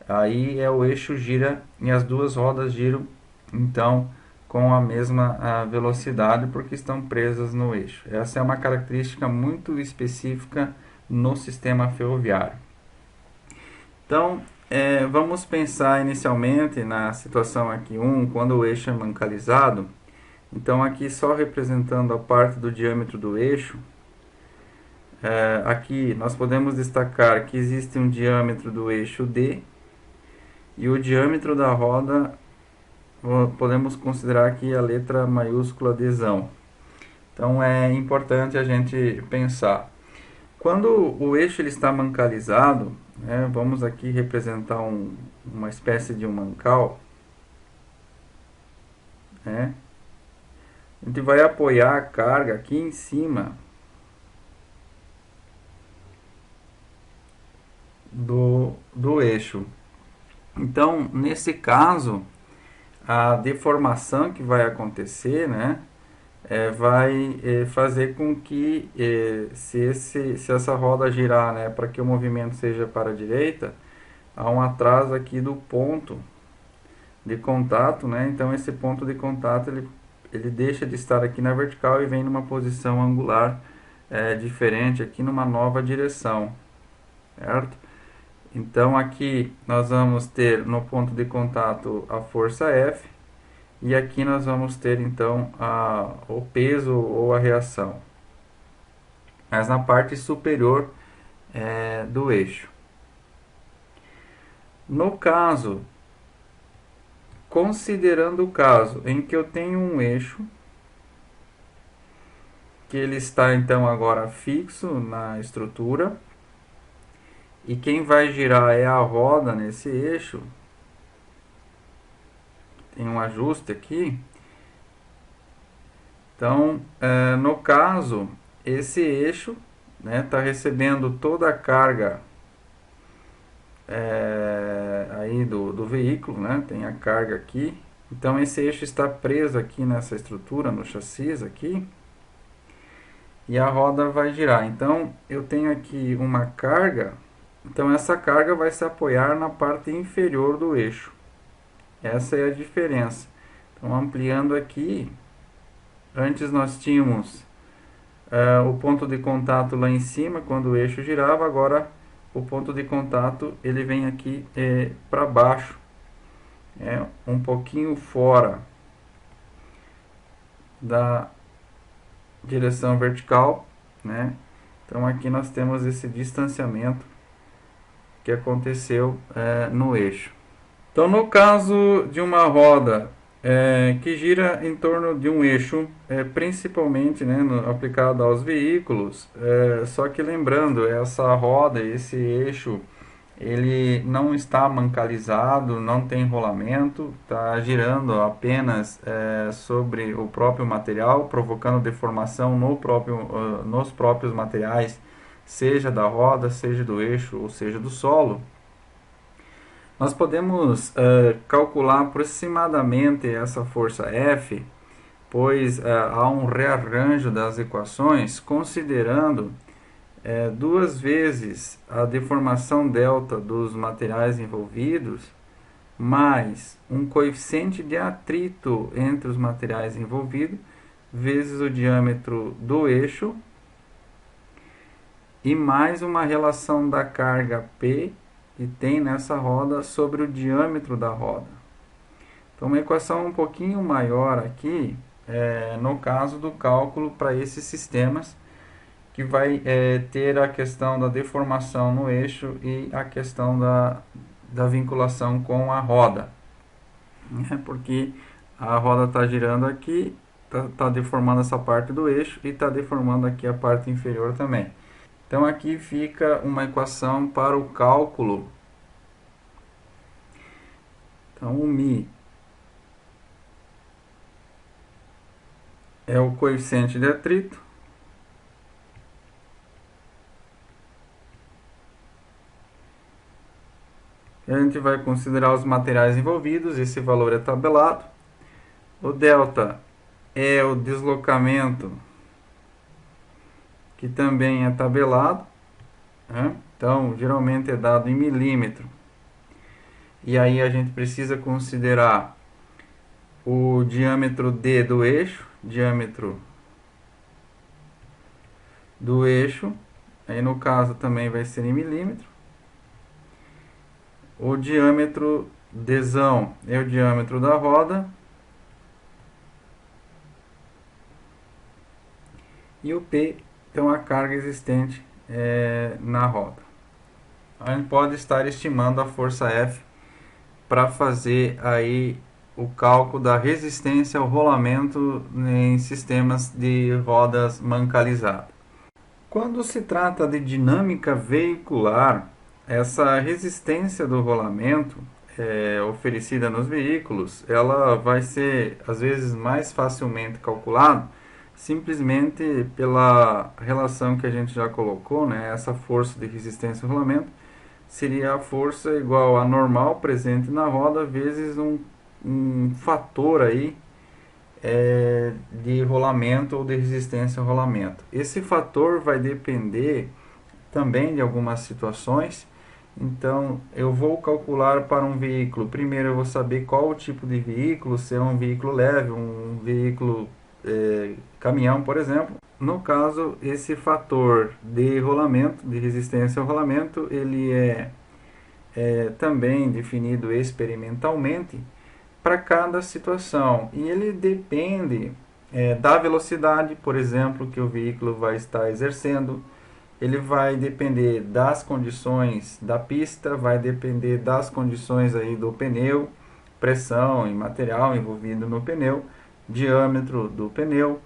C: Aí o eixo gira e as duas rodas giram, então, com a mesma velocidade, porque estão presas no eixo. Essa é uma característica muito específica no sistema ferroviário. Então, vamos pensar inicialmente na situação aqui 1, quando o eixo é mancalizado. Então, aqui só representando a parte do diâmetro do eixo, aqui nós podemos destacar que existe um diâmetro do eixo D, e o diâmetro da roda podemos considerar aqui a letra maiúscula Dzão. Então é importante a gente pensar. Quando o eixo ele está mancalizado, vamos aqui representar uma espécie de um mancal. A gente vai apoiar a carga aqui em cima do eixo. Então, nesse caso, a deformação que vai acontecer, vai fazer com que, se essa roda girar, para que o movimento seja para a direita, há um atraso aqui do ponto de contato, então esse ponto de contato ele deixa de estar aqui na vertical e vem numa posição angular diferente aqui numa nova direção, certo? Então aqui nós vamos ter no ponto de contato a força F, e aqui nós vamos ter então o peso ou a reação, mas na parte superior do eixo. No caso, considerando o caso em que eu tenho um eixo que ele está então agora fixo na estrutura, e quem vai girar é a roda nesse eixo, tem um ajuste aqui. Então, no caso, esse eixo está recebendo toda a carga aí do veículo, tem a carga aqui. Então, esse eixo está preso aqui nessa estrutura, no chassi aqui, e a roda vai girar. Então, eu tenho aqui uma carga, então essa carga vai se apoiar na parte inferior do eixo. Essa é a diferença. Então, ampliando aqui, antes nós tínhamos o ponto de contato lá em cima, quando o eixo girava. Agora o ponto de contato ele vem aqui para baixo, um pouquinho fora da direção vertical, Então aqui nós temos esse distanciamento que aconteceu no eixo. Então, no caso de uma roda que gira em torno de um eixo, principalmente aplicado aos veículos, só que lembrando, essa roda, esse eixo, ele não está mancalizado, não tem rolamento, está girando apenas sobre o próprio material, provocando deformação nos próprios materiais, seja da roda, seja do eixo ou seja do solo. Nós podemos calcular aproximadamente essa força F, pois há um rearranjo das equações considerando duas vezes a deformação delta dos materiais envolvidos, mais um coeficiente de atrito entre os materiais envolvidos, vezes o diâmetro do eixo, e mais uma relação da carga P que tem nessa roda sobre o diâmetro da roda. Então, uma equação um pouquinho maior aqui, no caso do cálculo para esses sistemas, que vai ter a questão da deformação no eixo e a questão da vinculação com a roda. Porque a roda está girando aqui, está deformando essa parte do eixo e está deformando aqui a parte inferior também. Então aqui fica uma equação para o cálculo. Então o μ é o coeficiente de atrito, A gente vai considerar os materiais envolvidos, esse valor é tabelado. O delta é o deslocamento, que também é tabelado, né? Então, geralmente é dado em milímetro. E aí a gente precisa considerar o diâmetro D do eixo, aí no caso também vai ser em milímetro. O diâmetro Dzão é o diâmetro da roda. E o P, então, a carga existente na roda. A gente pode estar estimando a força F para fazer aí o cálculo da resistência ao rolamento em sistemas de rodas mancalizadas. Quando se trata de dinâmica veicular, essa resistência do rolamento oferecida nos veículos, ela vai ser às vezes mais facilmente calculada simplesmente pela relação que a gente já colocou, né? Essa força de resistência ao rolamento seria a força igual a normal presente na roda vezes um fator aí de rolamento ou de resistência ao rolamento. Esse fator vai depender também de algumas situações. Então, eu vou calcular para um veículo. Primeiro, eu vou saber qual o tipo de veículo, se é um veículo leve, um veículo caminhão, por exemplo. No caso, esse fator de rolamento, de resistência ao rolamento, ele é também definido experimentalmente para cada situação. E ele depende da velocidade, por exemplo, que o veículo vai estar exercendo. Ele vai depender das condições da pista, vai depender das condições aí do pneu, pressão e material envolvido no pneu, diâmetro do pneu.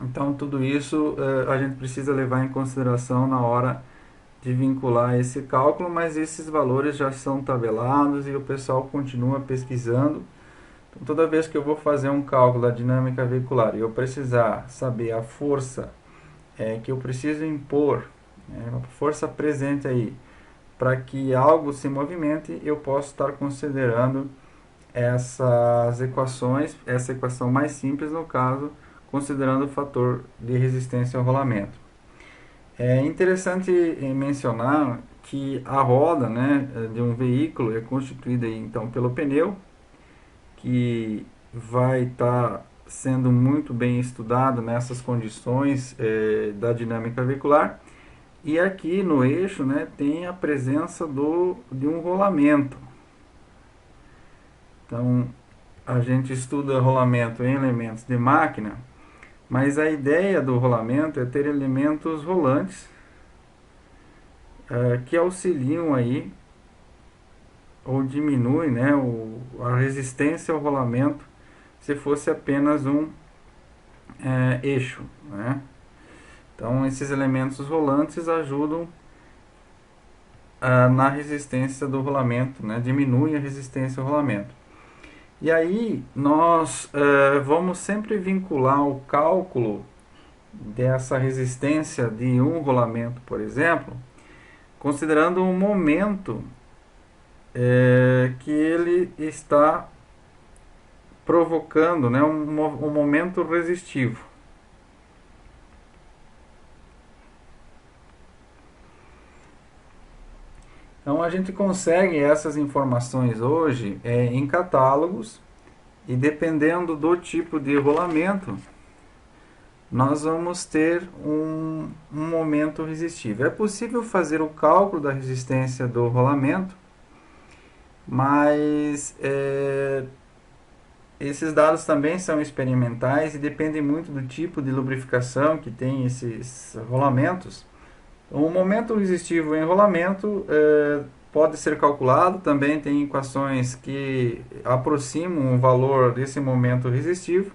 C: Então, tudo isso a gente precisa levar em consideração na hora de vincular esse cálculo, mas esses valores já são tabelados e o pessoal continua pesquisando. Então, toda vez que eu vou fazer um cálculo da dinâmica veicular e eu precisar saber a força que eu preciso impor, a força presente aí, para que algo se movimente, eu posso estar considerando essas equações, essa equação mais simples no caso, considerando o fator de resistência ao rolamento. É interessante mencionar que a roda, né, de um veículo é constituída aí, então pelo pneu, que vai estar sendo muito bem estudado nessas condições da dinâmica veicular. E aqui no eixo, né, tem a presença de um rolamento. Então, a gente estuda rolamento em elementos de máquina, mas a ideia do rolamento é ter elementos rolantes que auxiliam aí ou diminuem, né, a resistência ao rolamento se fosse apenas um eixo, né? Então, esses elementos rolantes ajudam na resistência do rolamento, né? Diminuem a resistência ao rolamento. E aí, nós vamos sempre vincular o cálculo dessa resistência de um rolamento, por exemplo, considerando o momento que ele está provocando, né? Um momento resistivo. Então a gente consegue essas informações hoje em catálogos e dependendo do tipo de rolamento, nós vamos ter um momento resistivo. É possível fazer o cálculo da resistência do rolamento, mas esses dados também são experimentais e dependem muito do tipo de lubrificação que tem esses rolamentos. O momento resistivo em rolamento pode ser calculado, também tem equações que aproximam o valor desse momento resistivo,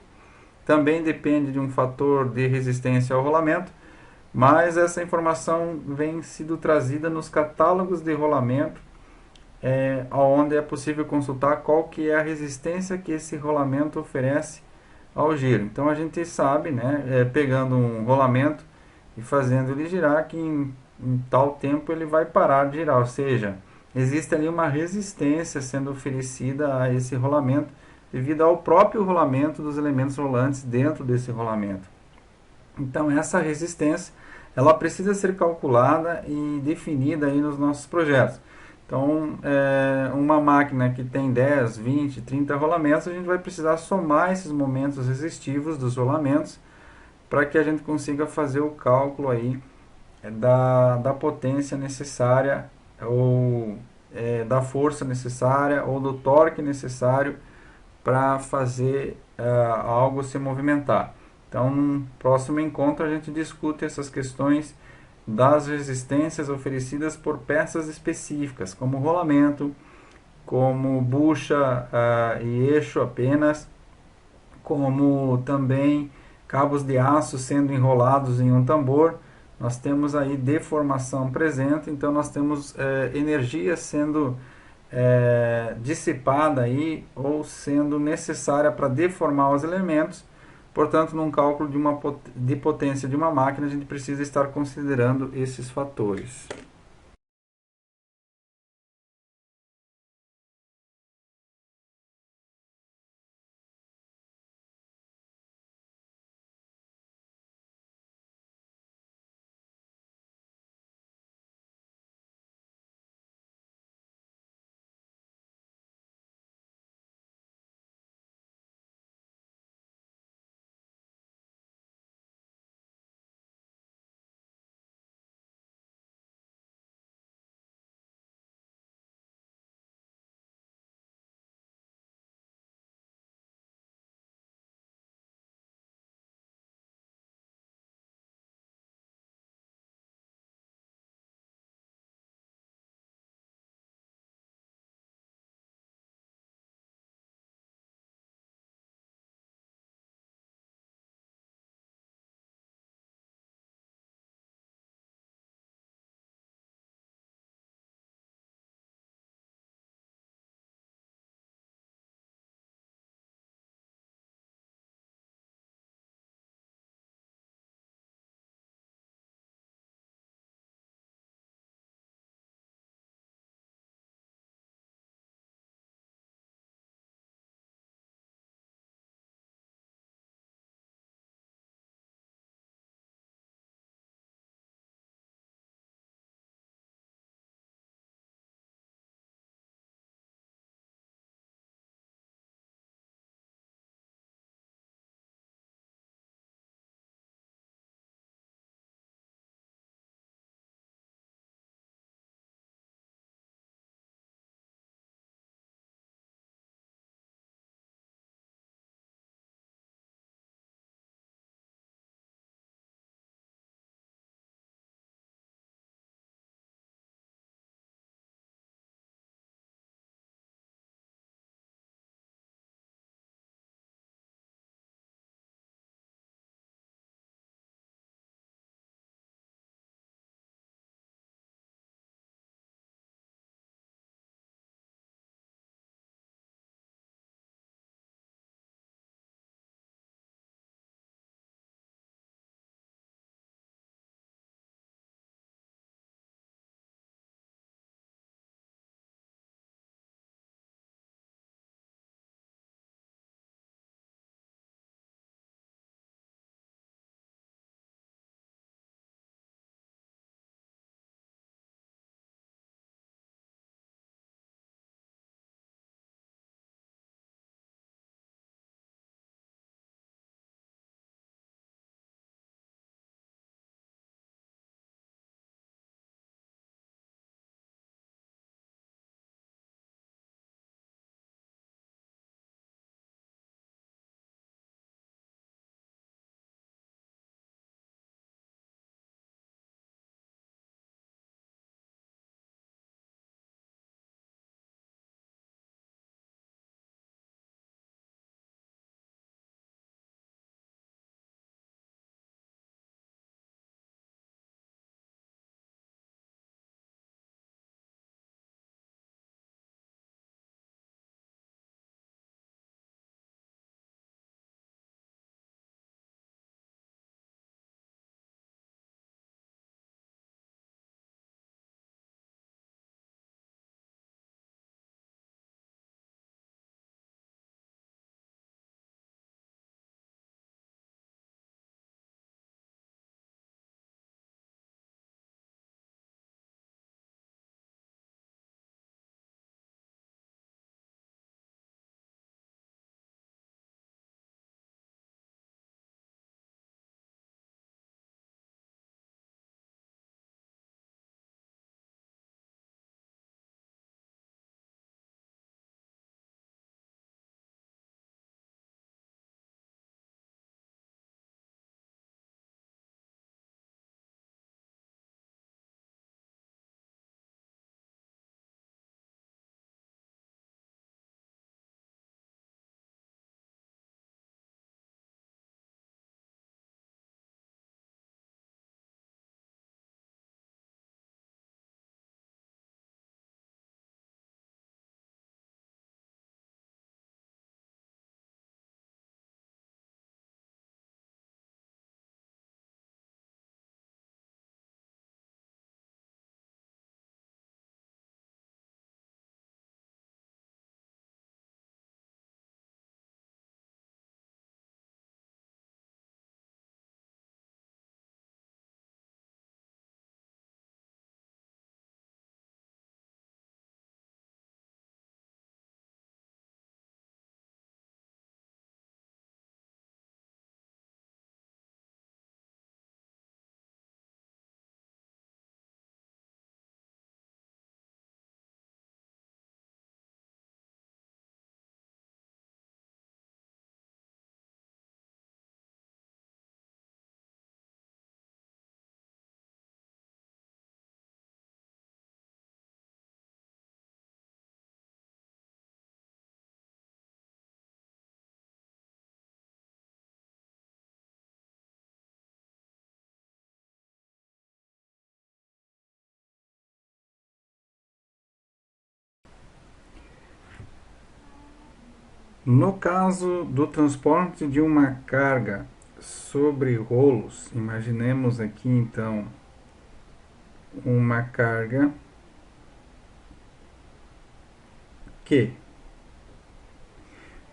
C: também depende de um fator de resistência ao rolamento, mas essa informação vem sido trazida nos catálogos de rolamento, onde é possível consultar qual que é a resistência que esse rolamento oferece ao giro. Então a gente sabe, né, pegando um rolamento e fazendo ele girar, que em tal tempo ele vai parar de girar, ou seja, existe ali uma resistência sendo oferecida a esse rolamento devido ao próprio rolamento dos elementos rolantes dentro desse rolamento. Então essa resistência ela precisa ser calculada e definida aí nos nossos projetos. Então, uma máquina que tem 10, 20, 30 rolamentos, a gente vai precisar somar esses momentos resistivos dos rolamentos para que a gente consiga fazer o cálculo aí da potência necessária ou da força necessária ou do torque necessário para fazer algo se movimentar. Então, no próximo encontro, a gente discute essas questões das resistências oferecidas por peças específicas, como rolamento, como bucha e eixo apenas, como também cabos de aço sendo enrolados em um tambor. Nós temos aí deformação presente, então nós temos energia sendo dissipada aí, ou sendo necessária para deformar os elementos. Portanto, num cálculo de potência de uma máquina, a gente precisa estar considerando esses fatores. No caso do transporte de uma carga sobre rolos, imaginemos aqui então uma carga Q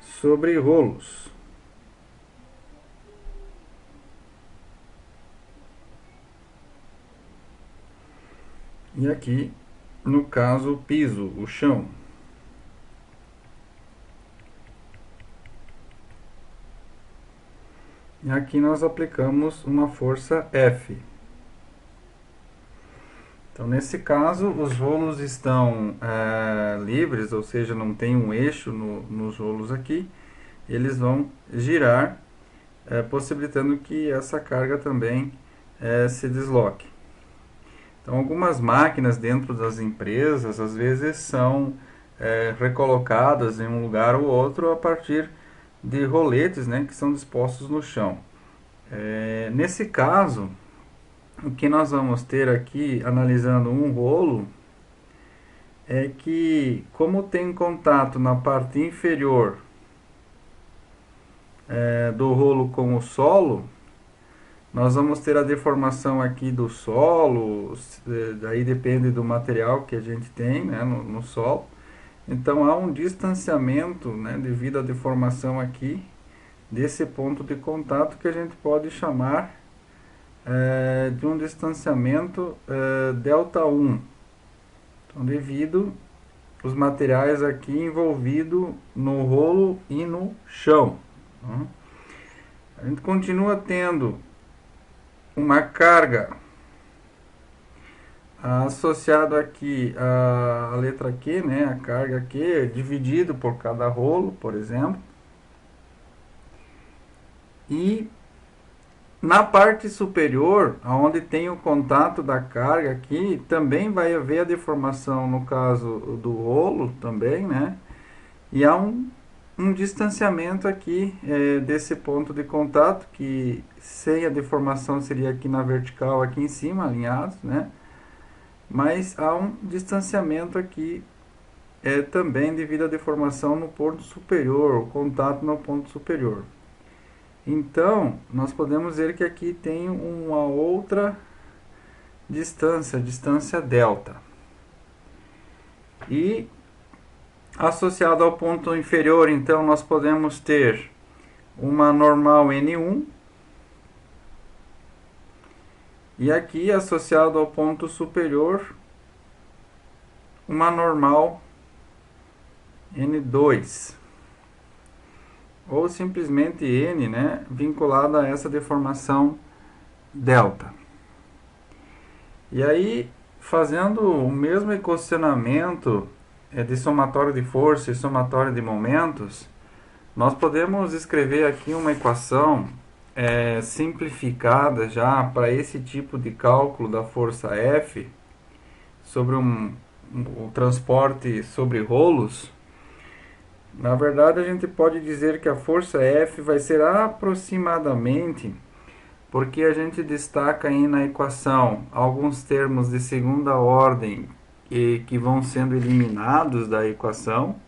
C: sobre rolos. E aqui, no caso, o piso, o chão. E aqui nós aplicamos uma força F. Então, nesse caso, os rolos estão livres, ou seja, não tem um eixo nos rolos aqui. Eles vão girar, possibilitando que essa carga também se desloque. Então, algumas máquinas dentro das empresas, às vezes, são recolocadas em um lugar ou outro a partir de roletes, né, que são dispostos no chão. Nesse caso, o que nós vamos ter aqui, analisando um rolo, é que, como tem contato na parte inferior do rolo com o solo, nós vamos ter a deformação aqui do solo, daí depende do material que a gente tem, né, no solo. Então há um distanciamento, né, devido à deformação aqui desse ponto de contato, que a gente pode chamar de um distanciamento ΔI. Então, devido os materiais aqui envolvidos no rolo e no chão. A gente continua tendo uma carga associada aqui a letra Q, né, a carga Q, dividido por cada rolo, por exemplo. E na parte superior, onde tem o contato da carga aqui, também vai haver a deformação no caso do rolo também, né? E há um distanciamento aqui desse ponto de contato, que sem a deformação seria aqui na vertical, aqui em cima, alinhados, né? Mas há um distanciamento aqui também devido à deformação no ponto superior, o contato no ponto superior. Então, nós podemos ver que aqui tem uma outra distância, distância delta. E associado ao ponto inferior, então, nós podemos ter uma normal N1. E aqui, associado ao ponto superior, uma normal N2. Ou simplesmente N, né, vinculada a essa deformação delta. E aí, fazendo o mesmo equacionamento de somatório de força e somatório de momentos, nós podemos escrever aqui uma equação simplificada já para esse tipo de cálculo da força F sobre o transporte sobre rolos. Na verdade, a gente pode dizer que a força F vai ser aproximadamente, porque a gente destaca aí na equação alguns termos de segunda ordem que vão sendo eliminados da equação.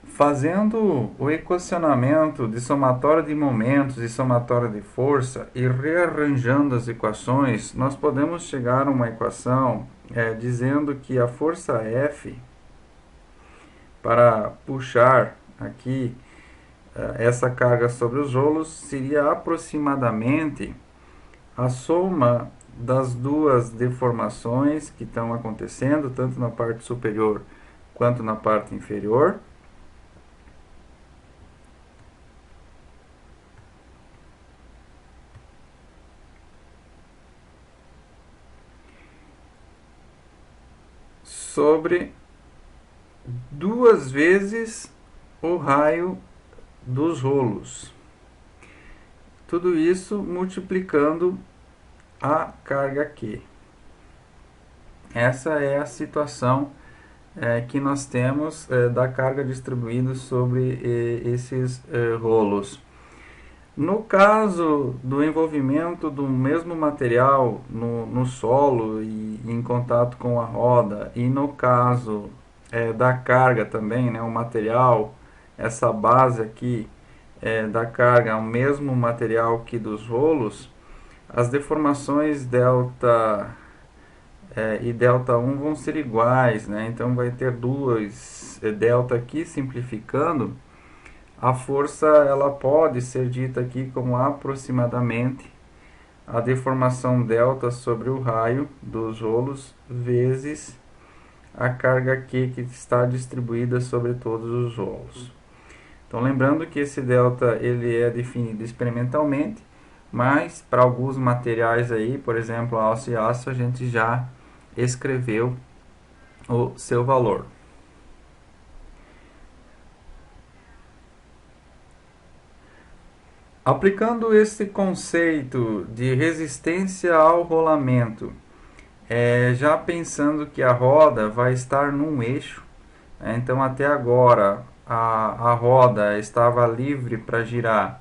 C: Fazendo o equacionamento de somatório de momentos e somatório de força e rearranjando as equações, nós podemos chegar a uma equação dizendo que a força F, para puxar aqui essa carga sobre os rolos, seria aproximadamente a soma das duas deformações que estão acontecendo, tanto na parte superior quanto na parte inferior. Sobre 2 vezes o raio dos rolos. Tudo isso multiplicando a carga Q. Essa é a situação que nós temos da carga distribuída sobre esses rolos. No caso do envolvimento do mesmo material no solo e em contato com a roda, e no caso da carga também, né, o material, essa base aqui da carga, é o mesmo material que dos rolos, as deformações delta e delta 1 vão ser iguais, né? Então vai ter duas delta aqui, simplificando. A força ela pode ser dita aqui como aproximadamente a deformação delta sobre o raio dos rolos vezes a carga Q que está distribuída sobre todos os rolos. Então lembrando que esse delta ele é definido experimentalmente, mas para alguns materiais aí, por exemplo, aço e aço, a gente já escreveu o seu valor. Aplicando esse conceito de resistência ao rolamento, já pensando que a roda vai estar num eixo, então até agora a roda estava livre para girar,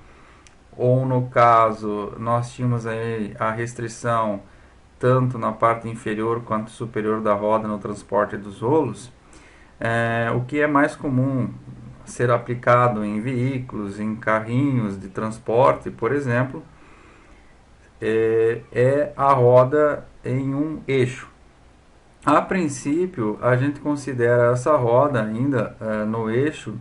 C: ou no caso nós tínhamos aí a restrição tanto na parte inferior quanto superior da roda no transporte dos rolos. O que é mais comum ser aplicado em veículos, em carrinhos de transporte, por exemplo, é a roda em um eixo. A princípio, a gente considera essa roda ainda no eixo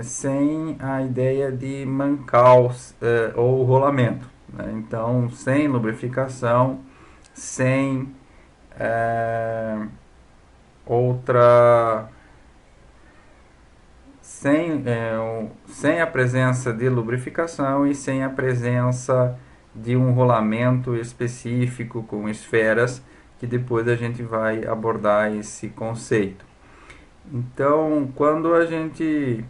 C: sem a ideia de mancal ou rolamento, né? Então, sem lubrificação, sem outra sem a presença de lubrificação e sem a presença de um rolamento específico com esferas, que depois a gente vai abordar esse conceito. Então, quando a gente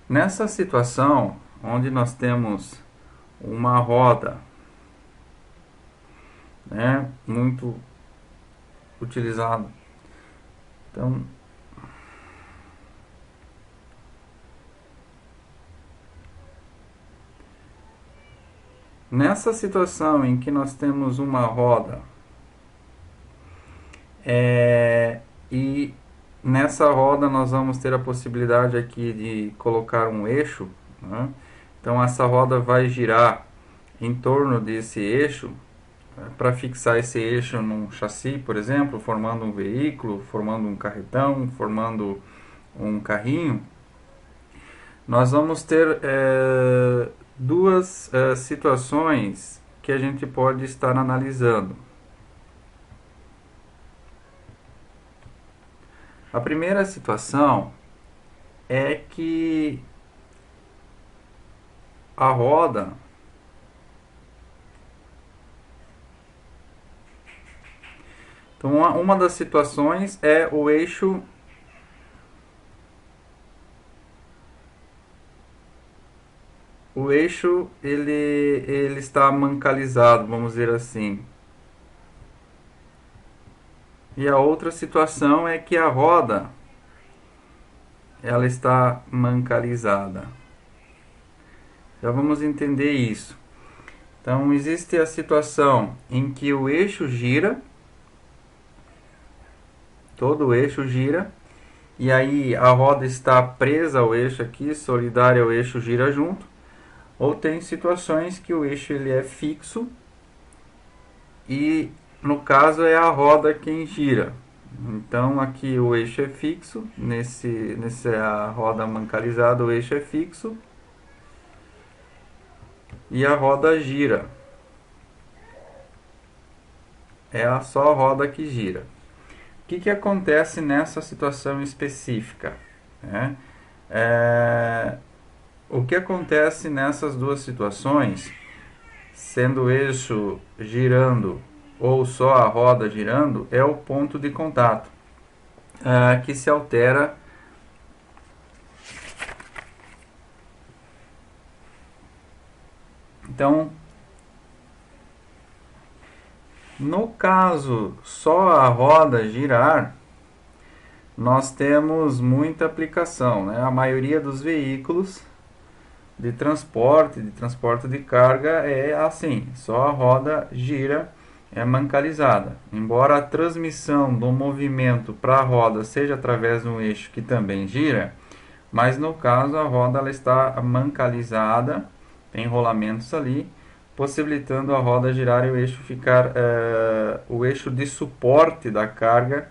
C: nessa situação onde nós temos uma roda, né, muito utilizada, então nessa situação em que nós temos uma roda e nessa roda nós vamos ter a possibilidade aqui de colocar um eixo, né? Então essa roda vai girar em torno desse eixo para fixar esse eixo num chassi, por exemplo, formando um veículo, formando um carretão, formando um carrinho. Nós vamos ter duas situações que a gente pode estar analisando. A primeira situação é que a roda então uma das situações é o eixo ele está mancalizado, vamos dizer assim. E a outra situação é que a roda ela está mancalizada. Já vamos entender isso. Então existe a situação em que o eixo gira, todo o eixo gira, e aí a roda está presa ao eixo aqui, solidária ao eixo, gira junto. Ou tem situações que o eixo ele é fixo e no caso é a roda quem gira. Então aqui o eixo é fixo, nessa roda mancalizada o eixo é fixo e a roda gira. É só a roda que gira. O que acontece nessa situação específica, né? O que acontece nessas duas situações, sendo o eixo girando ou só a roda girando, é o ponto de contato que se altera então No caso só a roda girar, nós temos muita aplicação, né? A maioria dos veículos de transporte de carga é assim, só a roda gira, é mancalizada. Embora a transmissão do movimento para a roda seja através de um eixo que também gira, mas no caso a roda ela está mancalizada, tem rolamentos ali, possibilitando a roda girar e o eixo ficar, o eixo de suporte da carga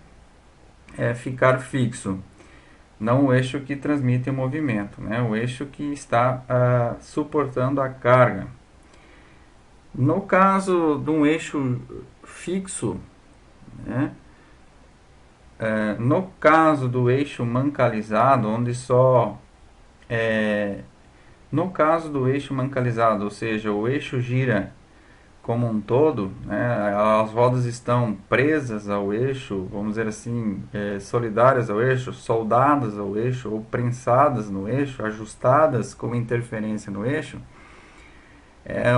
C: ficar fixo. Não o eixo que transmite o movimento, né? O eixo que está suportando a carga. No caso de um eixo fixo, né? No caso do eixo mancalizado, onde só no caso do eixo mancalizado, ou seja, o eixo gira como um todo, né, as rodas estão presas ao eixo, vamos dizer assim, solidárias ao eixo, soldadas ao eixo, ou prensadas no eixo, ajustadas com interferência no eixo.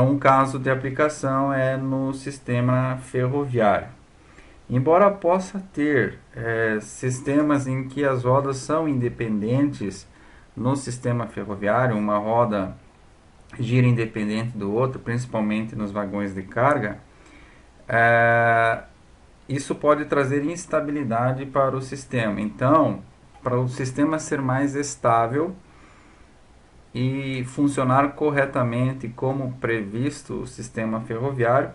C: Um caso de aplicação é no sistema ferroviário. Embora possa ter sistemas em que as rodas são independentes no sistema ferroviário, uma roda gira independente do outro, principalmente nos vagões de carga, isso pode trazer instabilidade para o sistema. Então, para o sistema ser mais estável e funcionar corretamente como previsto o sistema ferroviário,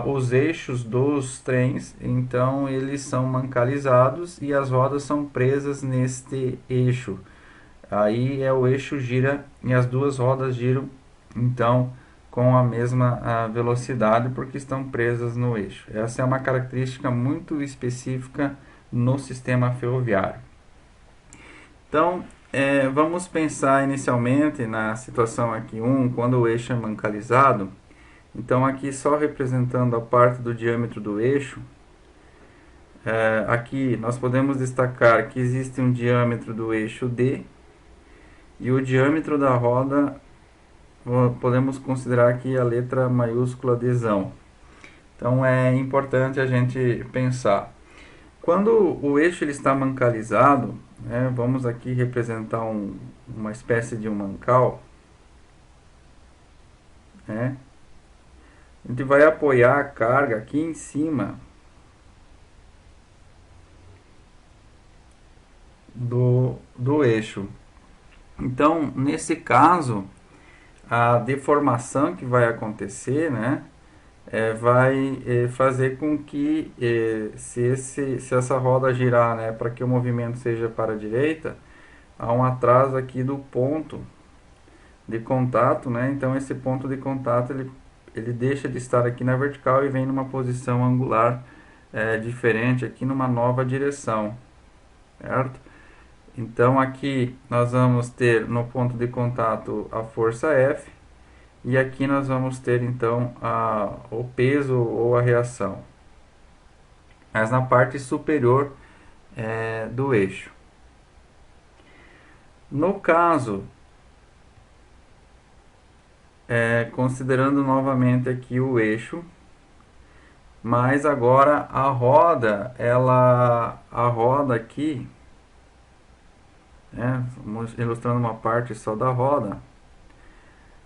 C: os eixos dos trens, então eles são mancalizados e as rodas são presas neste eixo. Aí o eixo gira e as duas rodas giram então com a mesma velocidade porque estão presas no eixo. Essa é uma característica muito específica no sistema ferroviário. Então vamos pensar inicialmente na situação aqui 1, quando o eixo é mancalizado. Então aqui só representando a parte do diâmetro do eixo, aqui nós podemos destacar que existe um diâmetro do eixo D e o diâmetro da roda podemos considerar aqui a letra maiúscula Dzão. Então é importante a gente pensar. Quando o eixo ele está mancalizado, vamos aqui representar uma espécie de um mancal, a gente vai apoiar a carga aqui em cima do eixo. Então, nesse caso, a deformação que vai acontecer, vai fazer com que, se essa roda girar, para que o movimento seja para a direita, há um atraso aqui do ponto de contato, então esse ponto de contato ele deixa de estar aqui na vertical e vem numa posição angular diferente, aqui numa nova direção, certo? Então aqui nós vamos ter no ponto de contato a força F e aqui nós vamos ter então o peso ou a reação, mas na parte superior do eixo. No caso, considerando novamente aqui o eixo, mas agora a roda aqui, ilustrando uma parte só da roda,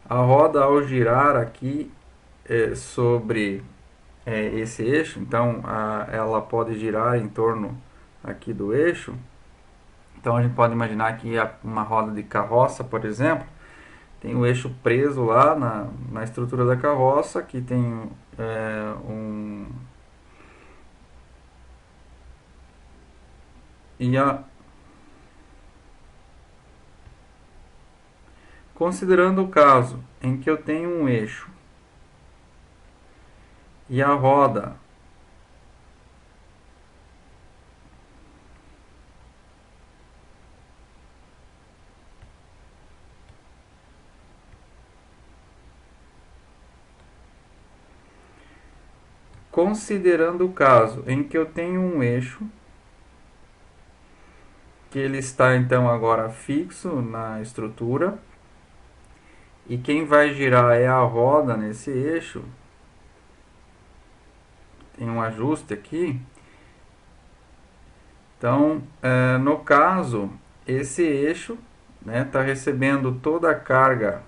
C: a roda ao girar aqui sobre esse eixo, então ela pode girar em torno aqui do eixo. Então a gente pode imaginar aqui uma roda de carroça, por exemplo, tem o eixo preso lá na estrutura da carroça, aqui tem considerando o caso em que eu tenho um eixo e a roda considerando o caso em que eu tenho um eixo que ele está então agora fixo na estrutura e quem vai girar é a roda nesse eixo, tem um ajuste aqui. Então, no caso, esse eixo está recebendo toda a carga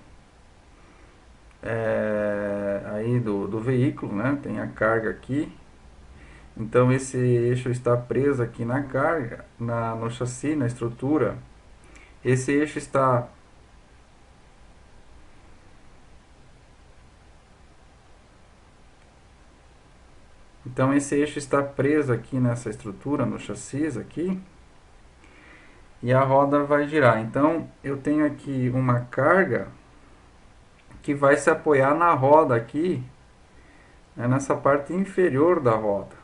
C: aí do veículo, né? Tem a carga aqui. Então esse eixo está preso aqui na carga, no chassi, na estrutura. Esse eixo está Então esse eixo está preso aqui nessa estrutura, no chassi aqui, e a roda vai girar. Então eu tenho aqui uma carga que vai se apoiar na roda aqui, nessa parte inferior da roda.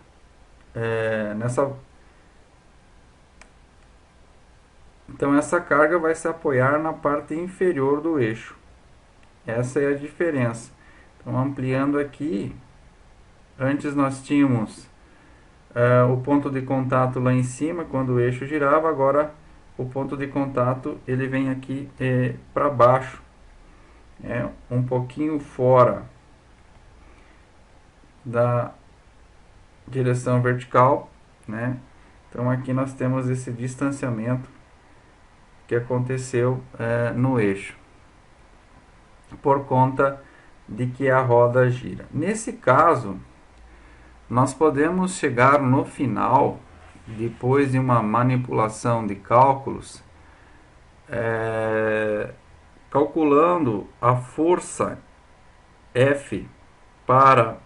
C: Então essa carga vai se apoiar na parte inferior do eixo. Essa é a diferença. Então ampliando aqui, antes nós tínhamos o ponto de contato lá em cima quando o eixo girava, agora o ponto de contato ele vem aqui para baixo, um pouquinho fora da direção vertical, né? Então aqui nós temos esse distanciamento que aconteceu no eixo por conta de que a roda gira. Nesse caso, nós podemos chegar no final, depois de uma manipulação de cálculos, calculando a força F para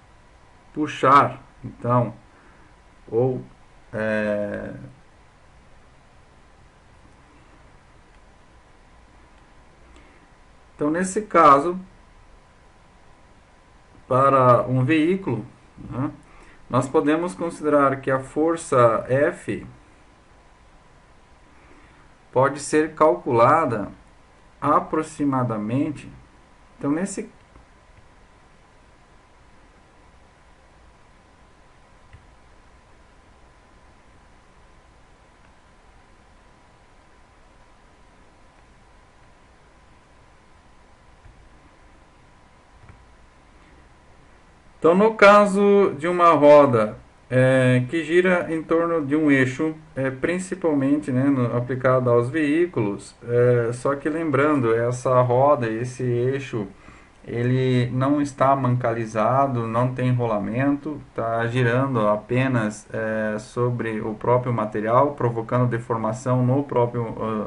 C: puxar, então, então nesse caso, para um veículo, né, nós podemos considerar que a força F pode ser calculada aproximadamente. Então no caso de uma roda que gira em torno de um eixo, principalmente, né, aplicado aos veículos, só que lembrando, essa roda, esse eixo, ele não está mancalizado, não tem rolamento, está girando apenas sobre o próprio material, provocando deformação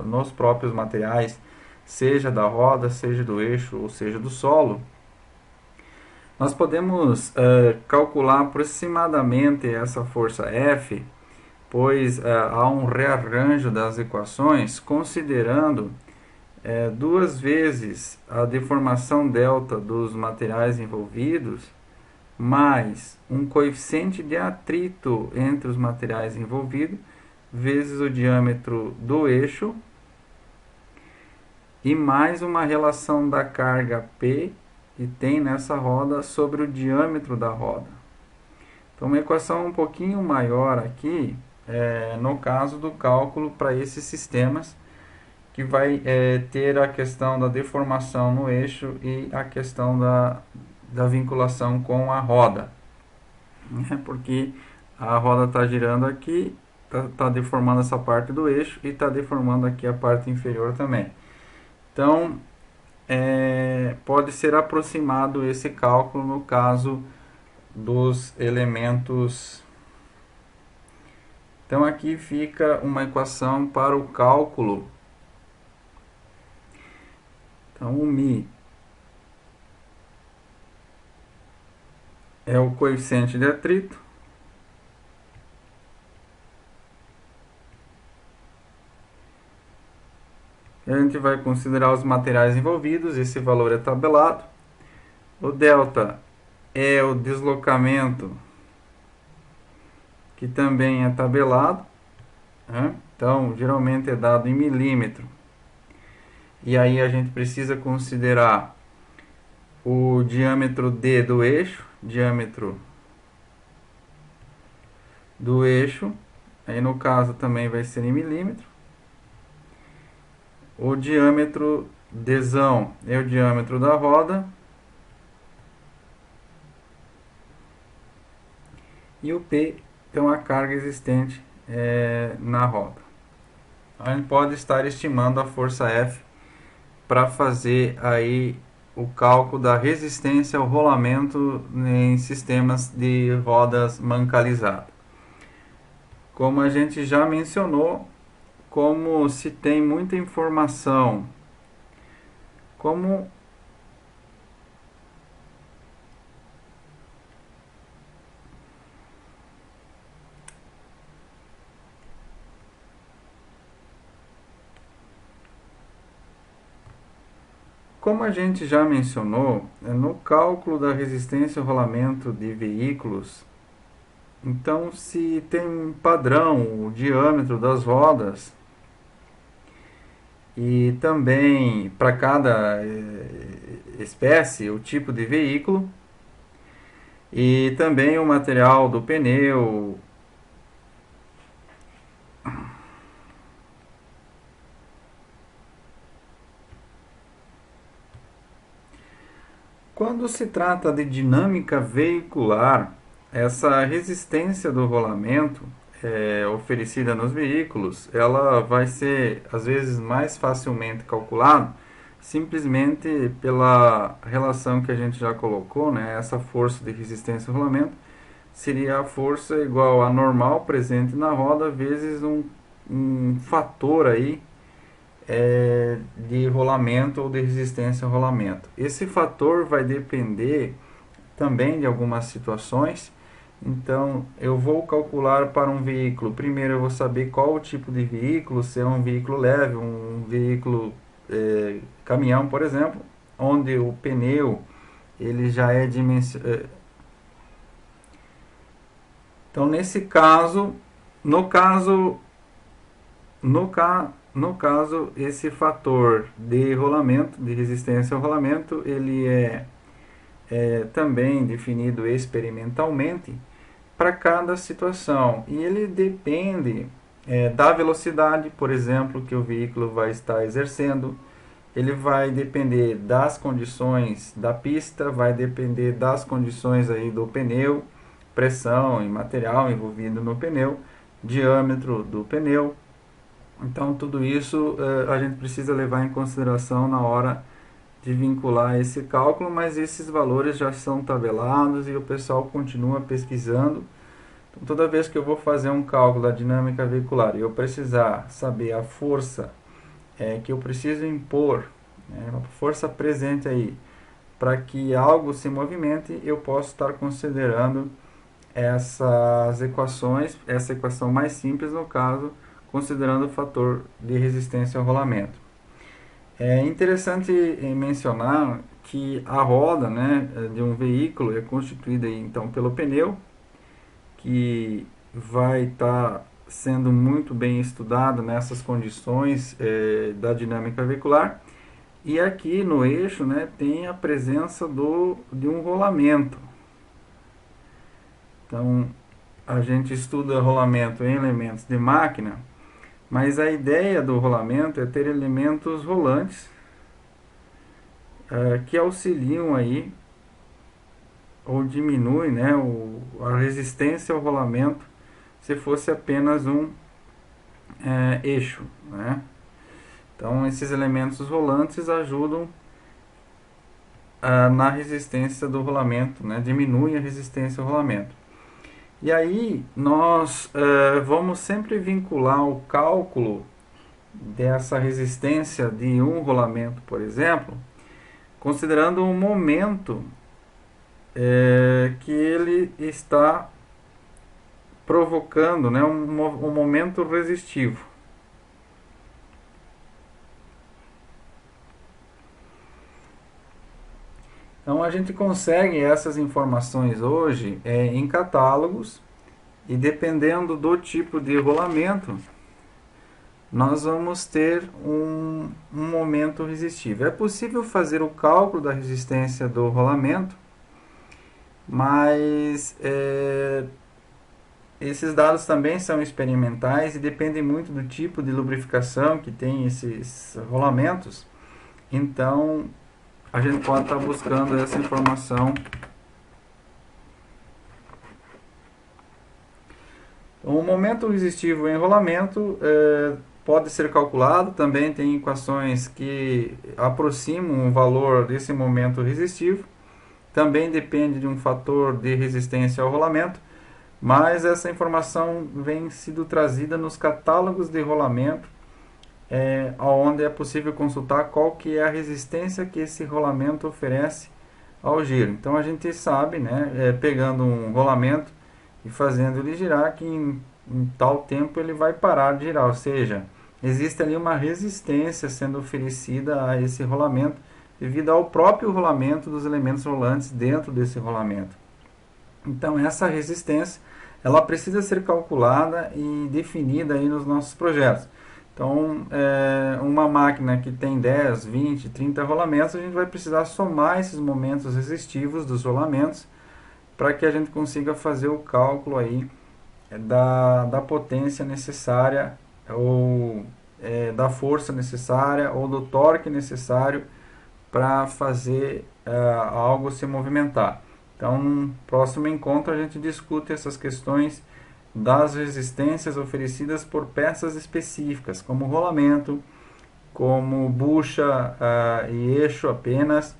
C: nos próprios materiais, seja da roda, seja do eixo ou seja do solo. Nós podemos calcular aproximadamente essa força F, pois há um rearranjo das equações, considerando duas vezes a deformação delta dos materiais envolvidos, mais um coeficiente de atrito entre os materiais envolvidos, vezes o diâmetro do eixo, e mais uma relação da carga P que tem nessa roda sobre o diâmetro da roda. Então uma equação um pouquinho maior aqui, no caso do cálculo para esses sistemas, que vai ter a questão da deformação no eixo e a questão da vinculação com a roda, porque a roda está girando aqui, está deformando essa parte do eixo e está deformando aqui a parte inferior também. Então pode ser aproximado esse cálculo no caso dos elementos. Então aqui fica uma equação para o cálculo. Então o μ é o coeficiente de atrito, a gente vai considerar os materiais envolvidos, esse valor é tabelado. O delta é o deslocamento, que também é tabelado, então geralmente é dado em milímetro. E aí a gente precisa considerar o diâmetro D do eixo, aí no caso também vai ser em milímetro. O diâmetro Dzão é o diâmetro da roda. e o P é uma carga existente na roda. A gente pode estar estimando a força F para fazer aí o cálculo da resistência ao rolamento em sistemas de rodas mancalizadas. Como a gente já mencionou, como se tem muita informação, como a gente já mencionou, no cálculo da resistência ao rolamento de veículos, então se tem um padrão, o diâmetro das rodas, e também para cada espécie, o tipo de veículo, e também o material do pneu. Quando se trata de dinâmica veicular, essa resistência do rolamento oferecida nos veículos, ela vai ser às vezes mais facilmente calculada simplesmente pela relação que a gente já colocou, né? Essa força de resistência ao rolamento seria a força igual a normal presente na roda vezes um fator aí de rolamento ou de resistência ao rolamento. Esse fator vai depender também de algumas situações. Então, eu vou calcular para um veículo. Primeiro, eu vou saber qual o tipo de veículo, se é um veículo leve, um veículo caminhão, por exemplo, onde o pneu ele já é dimensionado. Então, nesse caso, no caso, esse fator de rolamento, de resistência ao rolamento, ele é também definido experimentalmente para cada situação. E ele depende da velocidade, por exemplo, que o veículo vai estar exercendo. Ele vai depender das condições da pista, vai depender das condições aí do pneu, pressão e material envolvido no pneu, diâmetro do pneu. Então, tudo isso a gente precisa levar em consideração na hora de vincular esse cálculo, mas esses valores já são tabelados e o pessoal continua pesquisando. Então, toda vez que eu vou fazer um cálculo da dinâmica veicular e eu precisar saber a força que eu preciso impor, a força presente aí, para que algo se movimente, eu posso estar considerando essas equações, essa equação mais simples no caso, considerando o fator de resistência ao rolamento. É interessante mencionar que a roda, né, de um veículo é constituída então pelo pneu, que vai estar sendo muito bem estudado nessas condições da dinâmica veicular. E aqui no eixo, né, tem a presença de um rolamento. Então, a gente estuda rolamento em elementos de máquina, mas a ideia do rolamento é ter elementos rolantes que auxiliam aí ou diminuem, né, a resistência ao rolamento se fosse apenas um eixo, né? Então, esses elementos rolantes ajudam na resistência do rolamento, né? Diminuem a resistência ao rolamento. E aí, nós vamos sempre vincular o cálculo dessa resistência de um rolamento, por exemplo, considerando o momento que ele está provocando, né? um momento resistivo. Então a gente consegue essas informações hoje em catálogos e dependendo do tipo de rolamento, nós vamos ter um momento resistivo. É possível fazer o cálculo da resistência do rolamento, mas esses dados também são experimentais e dependem muito do tipo de lubrificação que tem esses rolamentos. Então, a gente pode estar buscando essa informação O momento resistivo em rolamento pode ser calculado, também tem equações que aproximam o valor desse momento resistivo, também depende de um fator de resistência ao rolamento, mas essa informação vem sido trazida nos catálogos de rolamento, onde é possível consultar qual que é a resistência que esse rolamento oferece ao giro. Então a gente sabe, né, pegando um rolamento e fazendo ele girar, que em tal tempo ele vai parar de girar, ou seja, existe ali uma resistência sendo oferecida a esse rolamento devido ao próprio rolamento dos elementos rolantes dentro desse rolamento. Então essa resistência ela precisa ser calculada e definida aí nos nossos projetos. Então, uma máquina que tem 10, 20, 30 rolamentos, a gente vai precisar somar esses momentos resistivos dos rolamentos para que a gente consiga fazer o cálculo aí da potência necessária ou da força necessária ou do torque necessário para fazer algo se movimentar. Então, no próximo encontro a gente discute essas questões das resistências oferecidas por peças específicas, como rolamento, como bucha e eixo apenas,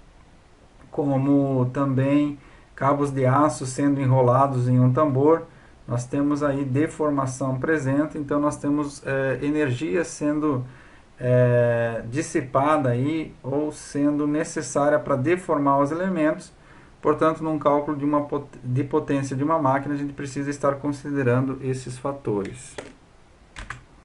C: como também cabos de aço sendo enrolados em um tambor. Nós temos aí deformação presente, então nós temos energia sendo dissipada aí, ou sendo necessária para deformar os elementos. Portanto, num cálculo de potência de uma máquina, a gente precisa estar considerando esses fatores.